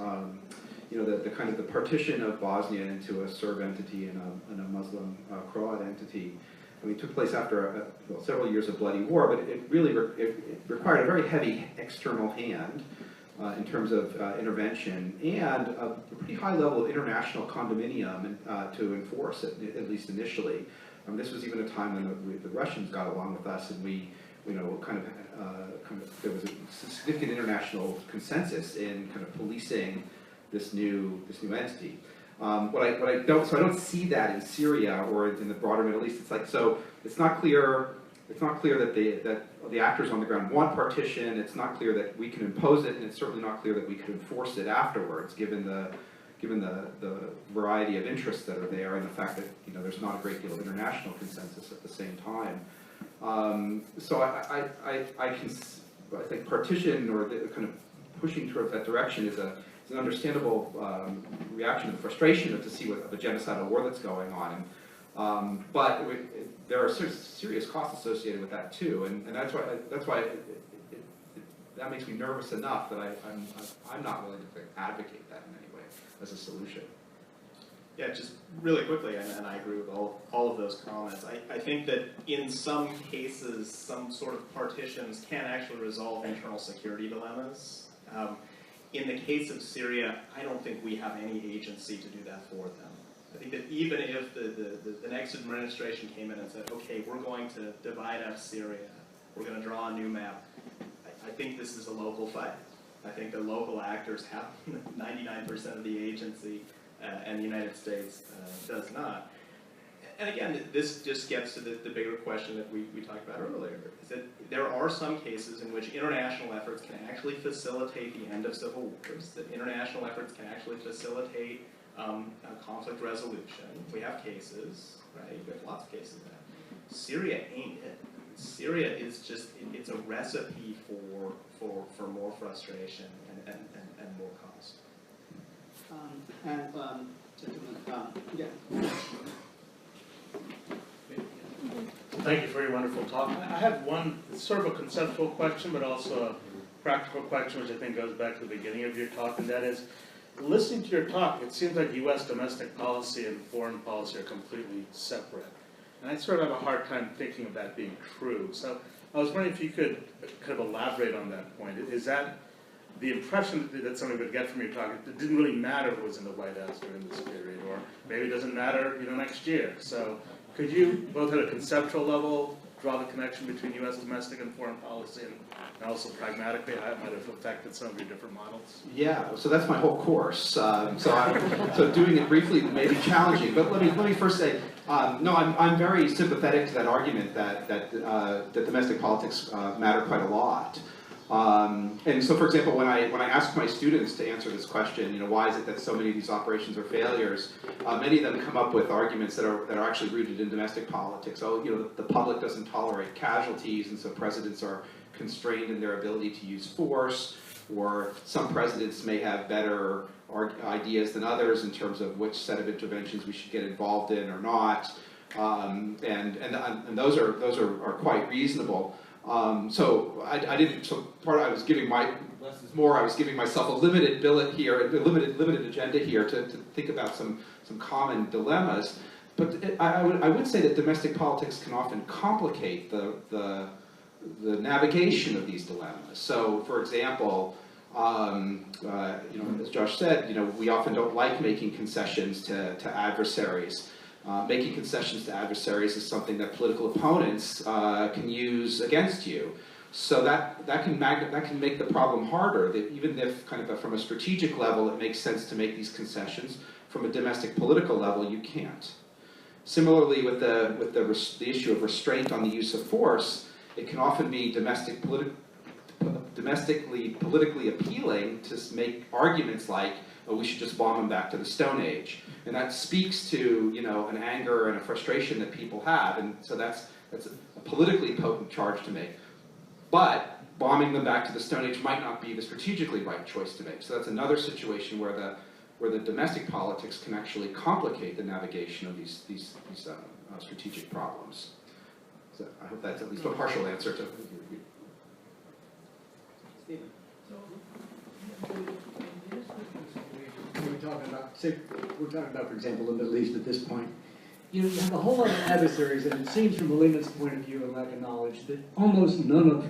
Speaker 6: you know, the kind of the partition of Bosnia into a Serb entity and a Muslim Croat entity, I mean, took place after several years of bloody war, but it really it required a very heavy external hand in terms of intervention and a pretty high level of international condominium to enforce it, at least initially. This was even a time when the Russians got along with us, and we, you know, kind of there was a significant international consensus in kind of policing this new entity. I don't see that in Syria or in the broader Middle East. It's like, so it's not clear that the actors on the ground want partition. It's not clear that we can impose it, and it's certainly not clear that we could enforce it afterwards, given the variety of interests that are there and the fact that, you know, there's not a great deal of international consensus at the same time. So I think partition or the kind of pushing towards that direction is an understandable reaction and frustration to see what the genocidal war that's going on. But there are serious costs associated with that too, and that's why that makes me nervous enough that I'm not willing to advocate that in any way as a solution.
Speaker 4: Yeah, just really quickly, and I agree with all of those comments. I think that in some cases, some sort of partitions can actually resolve internal security dilemmas. In the case of Syria, I don't think we have any agency to do that for them. I think that even if the next administration came in and said, okay, we're going to divide up Syria, we're going to draw a new map, I think this is a local fight. I think the local actors have 99% of the agency, and the United States does not. And again, this just gets to the bigger question that we talked about earlier, is that there are some cases in which international efforts can actually facilitate the end of civil wars, that international efforts can actually facilitate conflict resolution. We have cases, right? We have lots of cases of that. Syria ain't it. Syria is just, it's a recipe for more frustration and more cost.
Speaker 3: Gentlemen, yeah.
Speaker 10: Thank you for your wonderful talk. I have one sort of a conceptual question, but also a practical question, which I think goes back to the beginning of your talk, and that is, listening to your talk, it seems like U.S. domestic policy and foreign policy are completely separate. And I sort of have a hard time thinking of that being true. So I was wondering if you could kind of elaborate on that point. Is that the impression that somebody would get from your talk? It didn't really matter who was in the White House during this period, or maybe it doesn't matter, you know, next year. So could you, both at a conceptual level, draw the connection between U.S. domestic and foreign policy, and also pragmatically how it might have affected some of your different models?
Speaker 6: Yeah, so that's my whole course. So doing it briefly may be challenging, but let me first say, no, I'm very sympathetic to that argument that domestic politics matter quite a lot. And so, for example, when I ask my students to answer this question, you know, why is it that so many of these operations are failures? Many of them come up with arguments that are actually rooted in domestic politics. Oh, you know, the public doesn't tolerate casualties, and so presidents are constrained in their ability to use force, or some presidents may have better ideas than others in terms of which set of interventions we should get involved in or not, and those are quite reasonable. So I was giving myself a limited billet here, a limited agenda here to think about some common dilemmas. But I would say that domestic politics can often complicate the navigation of these dilemmas. So, for example, As Josh said, we often don't like making concessions to adversaries. Making concessions to adversaries is something that political opponents can use against you. So that can make the problem harder. That even if from a strategic level it makes sense to make these concessions, from a domestic political level you can't. Similarly, with the issue of restraint on the use of force, it can often be domestically politically appealing to make arguments like, oh, we should just bomb them back to the Stone Age. And that speaks to, an anger and a frustration that people have, and so that's a politically potent charge to make. But bombing them back to the Stone Age might not be the strategically right choice to make. So that's another situation where the domestic politics can actually complicate the navigation of these strategic problems. So I hope that's at least a partial answer to.
Speaker 3: Stephen.
Speaker 11: We're talking about, for example, the Middle East at this point. You have a whole lot of adversaries, and it seems from a layman's point of view and lack of knowledge that almost none of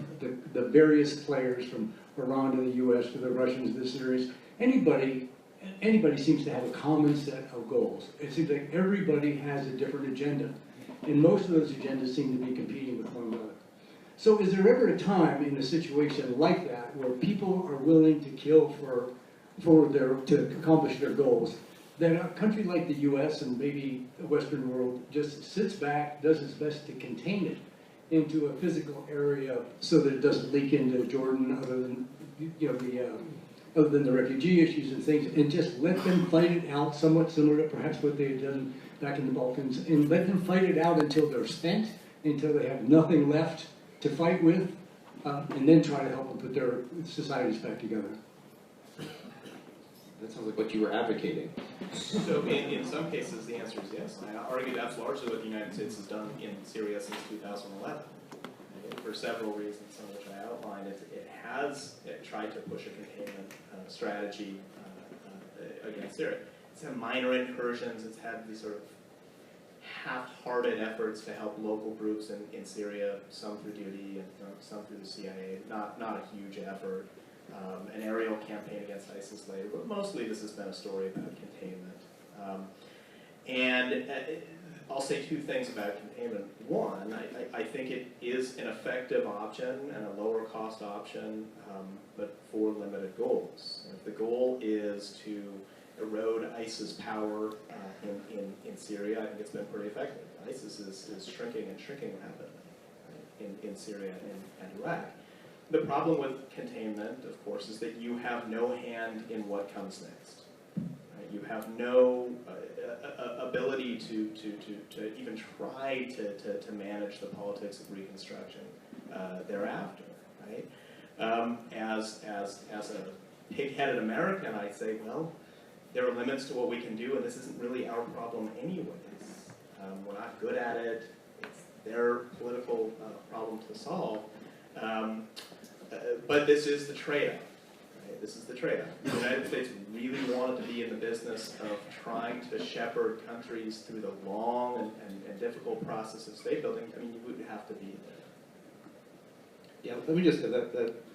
Speaker 11: the various players, from Iran to the US to the Russians, this series, anybody seems to have a common set of goals. It seems like everybody has a different agenda, and most of those agendas seem to be competing with one another. So is there ever a time in a situation like that where people are willing to kill to accomplish their goals, that a country like the US and maybe the Western world just sits back, does its best to contain it into a physical area so that it doesn't leak into Jordan, other than other than the refugee issues and things, and just let them fight it out, somewhat similar to perhaps what they had done back in the Balkans, and let them fight it out until they're spent, until they have nothing left to fight with, and then try to help them put their societies back together.
Speaker 6: That sounds like what you were advocating.
Speaker 4: So in some cases, the answer is yes. I argue that's largely what the United States has done in Syria since 2011. For several reasons, some of which I outlined, it has tried to push a containment strategy against Syria. It's had minor incursions, it's had these sort of half-hearted efforts to help local groups in Syria, some through duty and some through the CIA, not a huge effort. An aerial campaign against ISIS later, but mostly this has been a story about containment. I'll say two things about containment. One, I think it is an effective option and a lower cost option, but for limited goals. If the goal is to erode ISIS power in Syria, I think it's been pretty effective. ISIS is shrinking and shrinking rapidly in Syria and Iraq. The problem with containment, of course, is that you have no hand in what comes next. Right? You have no ability to even try to manage the politics of reconstruction thereafter. Right? As a pig-headed American, I say, well, there are limits to what we can do, and this isn't really our problem anyways. We're not good at it. It's their political problem to solve. But this is the trade-off. Right? This is the trade-off. The United States really wanted to be in the business of trying to shepherd countries through the long and difficult process of state building. I mean, you would have to be there.
Speaker 6: Yeah, let me just say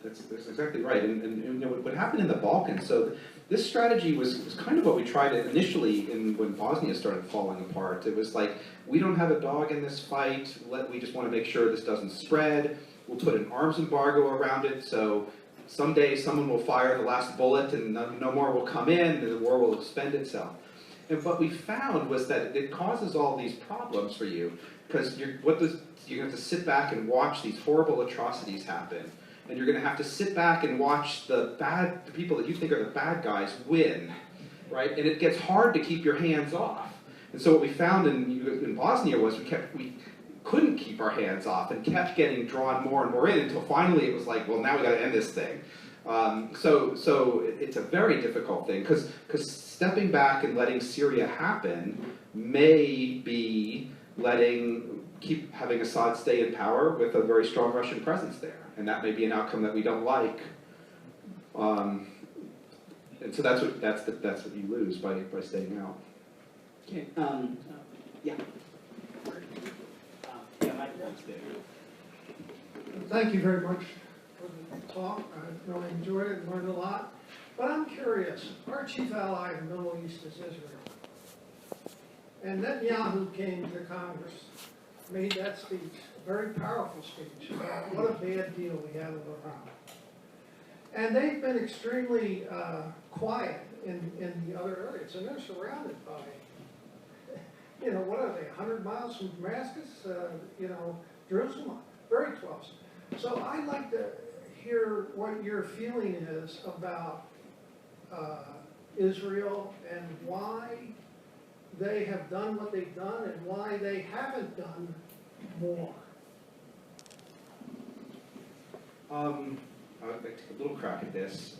Speaker 6: that's exactly right. And what happened in the Balkans, so this strategy was kind of what we tried initially when Bosnia started falling apart. It was like, we don't have a dog in this fight, we just want to make sure this doesn't spread. We'll put an arms embargo around it, so someday someone will fire the last bullet and no more will come in, and the war will expend itself. And what we found was that it causes all these problems for you, because you're going to have to sit back and watch these horrible atrocities happen, and you're going to have to sit back and watch the people that you think are the bad guys win, right? And it gets hard to keep your hands off. And so what we found in Bosnia was we couldn't keep our hands off and kept getting drawn more and more in until finally it was like, well, now we got to end this thing. So it's a very difficult thing, because stepping back and letting Syria happen may be keep having Assad stay in power with a very strong Russian presence there, and that may be an outcome that we don't like. And so that's what you lose by staying out.
Speaker 3: Okay. Yeah. Yeah, microphone's there.
Speaker 11: Thank you very much.
Speaker 12: talk. I really enjoyed it and learned a lot. But I'm curious, our chief ally in the Middle East is Israel. And Netanyahu came to Congress, made that speech, a very powerful speech, about what a bad deal we have with Iran. And they've been extremely quiet in the other areas, and they're surrounded by, you know, what are they, 100 miles from Damascus, you know, Jerusalem, very close. So I'd like to hear what your feeling is about Israel and why they have done what they've done and why they haven't done more.
Speaker 6: I would like to take a little crack at this.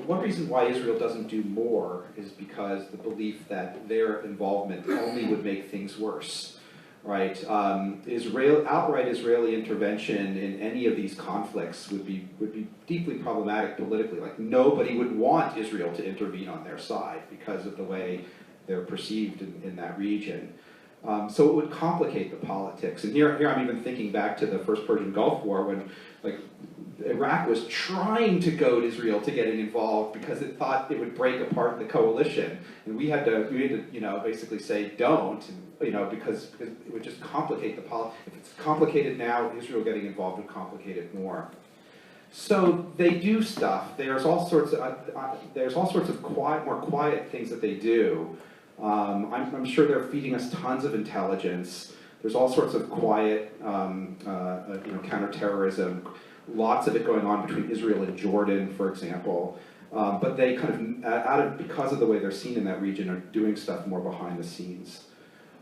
Speaker 6: One reason why Israel doesn't do more is because the belief that their involvement only would make things worse, right? Outright Israeli intervention in any of these conflicts would be deeply problematic politically. Like, nobody would want Israel to intervene on their side because of the way they're perceived in that region. So it would complicate the politics. And here I'm even thinking back to the first Persian Gulf War when, like, Iraq was trying to goad Israel to getting involved because it thought it would break apart the coalition, and we had to you know, basically say don't, and, you know, because it would just complicate the politics. If it's complicated now, Israel getting involved would complicate it more. So they do stuff. There's all sorts of more quiet things that they do. I'm sure they're feeding us tons of intelligence. There's all sorts of quiet, you know, counterterrorism. Lots of it going on between Israel and Jordan, for example. But they kind of, because of the way they're seen in that region, are doing stuff more behind the scenes.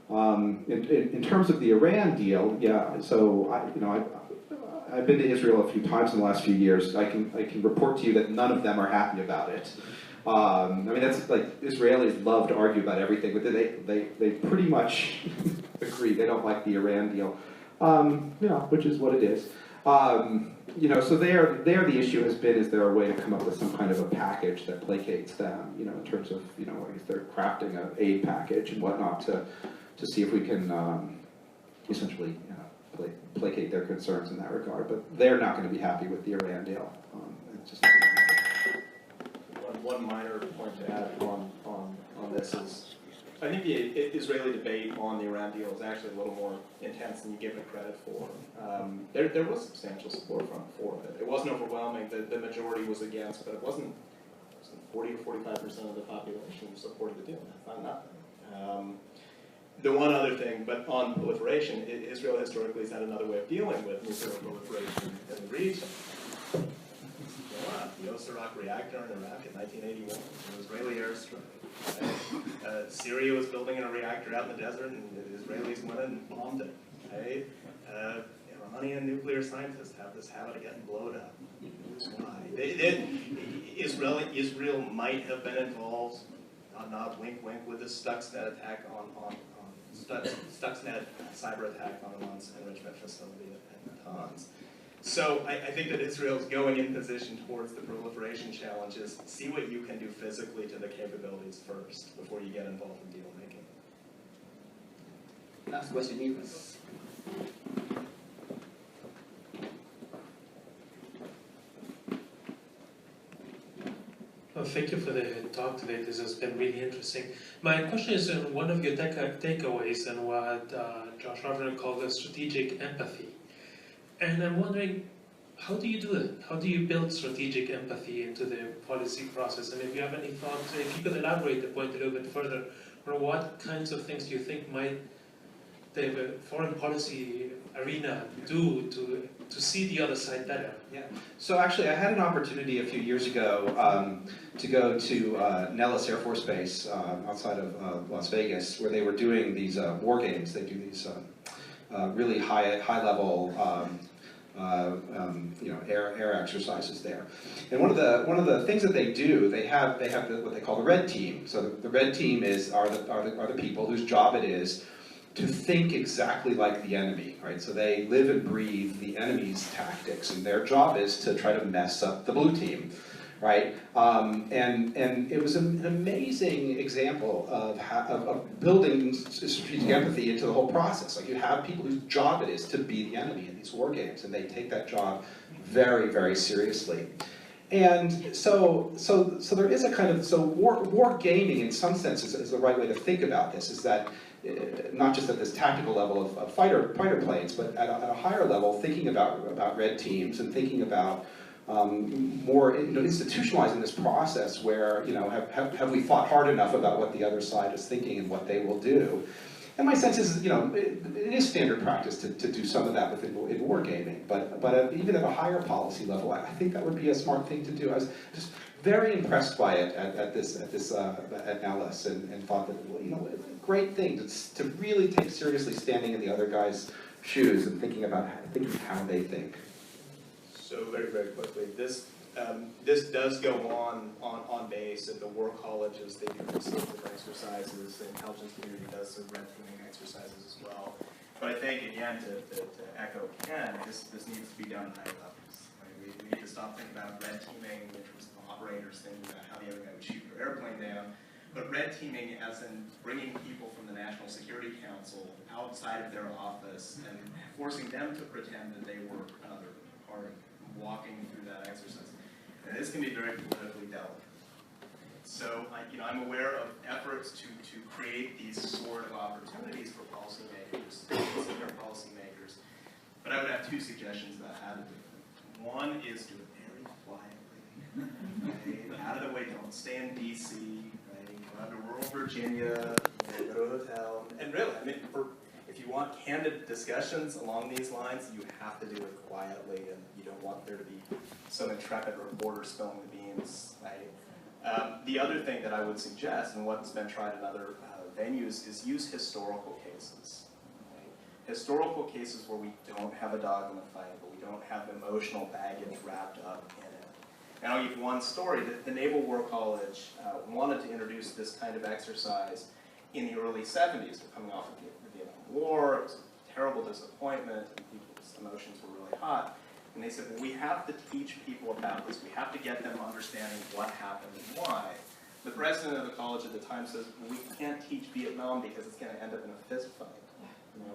Speaker 6: In terms of the Iran deal, yeah. So I've been to Israel a few times in the last few years. I can report to you that none of them are happy about it. I mean, that's like, Israelis love to argue about everything, but they pretty much agree. They don't like the Iran deal, you know, which is what it is. You know, so there the issue has been, is there a way to come up with some kind of a package that placates them, you know, in terms of, you know, I guess they're crafting an aid package and whatnot to see if we can essentially placate their concerns in that regard. But they're not going to be happy with the Iran deal. It's just
Speaker 4: one minor point to add on this is, I think the Israeli debate on the Iran deal is actually a little more intense than you give it credit for. There was substantial support for it. It wasn't overwhelming. The majority was against, but it wasn't 40 or 45% of the population supported the deal. That's not nothing. The one other thing, but on proliferation, Israel historically has had another way of dealing with nuclear proliferation in the region. The Osirak reactor in Iraq in 1981, an Israeli airstrike. Syria was building a reactor out in the desert, and the Israelis went and bombed it. Okay? Iranian nuclear scientists have this habit of getting blown up. Who's why? Israel might have been involved, not wink wink, with the Stuxnet attack on Stuxnet cyber attack on Iran's enrichment facility at Natanz. So I think that Israel's going in position towards the proliferation challenges. See what you can do physically to the capabilities first before you get involved in deal making.
Speaker 3: Last question here, please.
Speaker 13: Well, thank you for the talk today. This has been really interesting. My question is on one of your takeaways and what Josh Ravner called strategic empathy. And I'm wondering, how do you do it? How do you build strategic empathy into the policy process? And if you have any thoughts, if you could elaborate the point a little bit further, or what kinds of things do you think might the foreign policy arena do to see the other side better?
Speaker 6: Yeah. So actually, I had an opportunity a few years ago to go to Nellis Air Force Base outside of Las Vegas, where they were doing these war games. They do these really high level air exercises there. And one of the things that they do, they have what they call the red team. So the red team are the people whose job it is to think exactly like the enemy, right? So they live and breathe the enemy's tactics, and their job is to try to mess up the blue team, right? And it was an amazing example of building strategic empathy into the whole process. Like you have people whose job it is to be the enemy in these war games, and they take that job very, very seriously. And so there is a kind of, war gaming in some senses is the right way to think about this, is that not just at this tactical level of fighter planes, but at a higher level, thinking about red teams and thinking about more institutionalizing this process where, have we thought hard enough about what the other side is thinking and what they will do? And my sense is, it is standard practice to do some of that in wargaming, but even at a higher policy level, I think that would be a smart thing to do. I was just very impressed by it at Nellis, and thought that, great thing to really take seriously standing in the other guy's shoes and thinking how they think.
Speaker 4: So very, very quickly, this does go on base at the war colleges. They do restrictive exercises. The intelligence community does some red teaming exercises as well. But I think, again, to echo Ken, this needs to be done at high levels. Right? We need to stop thinking about red teaming in terms of operators thinking about how the other guy would shoot your airplane down. But red teaming as in bringing people from the National Security Council outside of their office and forcing them to pretend that they were another party, walking through that exercise. And this can be very politically delicate. So, I'm aware of efforts to create these sort of opportunities for policymakers, senior policymakers. But I would have two suggestions about how to do it. One is do it very quietly, right? Out of the way. Don't stay in D.C. Right? Go out to rural Virginia. Go to a hotel. And really, if you want candid discussions along these lines, you have to do it quietly, and you don't want there to be some intrepid reporter spilling the beans, right? The other thing that I would suggest, and what's been tried in other venues, is use historical cases. Right? Historical cases where we don't have a dog in the fight, but we don't have emotional baggage wrapped up in it. And I'll give one story. The Naval War College wanted to introduce this kind of exercise in the early 70s. We're coming off of the Vietnam War. It was a terrible disappointment, and people's emotions were really hot. And they said, well, we have to teach people about this. We have to get them understanding what happened and why. The president of the college at the time says, well, we can't teach Vietnam because it's going to end up in a fist fight.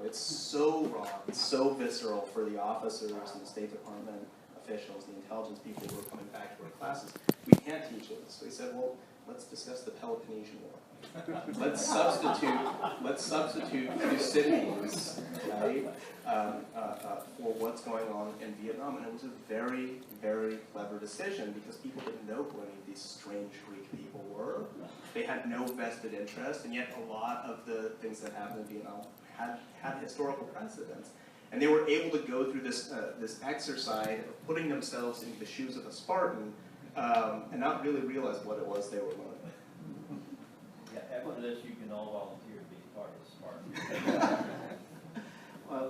Speaker 4: It's so wrong, it's so visceral for the officers and the State Department officials, the intelligence people who are coming back to our classes. We can't teach it. So he said, well, let's discuss the Peloponnesian War. Let's substitute Thucydides, right, for what's going on in Vietnam. And it was a very, very clever decision because people didn't know who any of these strange Greek people were. They had no vested interest, and yet a lot of the things that happened in Vietnam had historical precedents. And they were able to go through this exercise of putting themselves into the shoes of a Spartan and not really realize what it was they were learning.
Speaker 14: Yeah, after this, you can all volunteer to be part of Spartan.
Speaker 3: Well,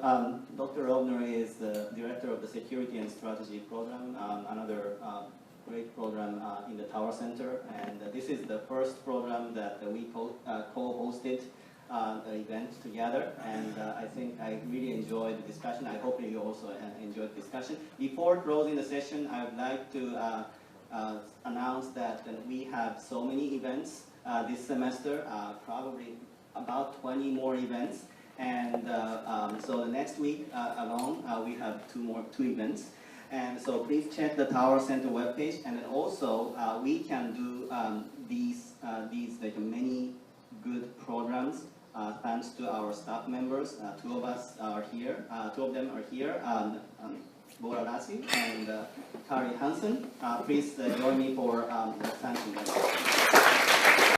Speaker 3: Dr. Robner is the director of the Security and Strategy program, another great program in the Tower Center. And this is the first program that we co-hosted the event together. And I think I really enjoyed the discussion. I hope you also enjoyed the discussion. Before closing the session, I would like to announce that we have so many events this semester, probably about 20 more events. And so the next week alone, we have two events. And so please check the Tower Center webpage. And then also, we can do these like many good programs thanks to our staff members. Two of them are here. Bora Lassi and Kari Hansen. Please join me for thanking them.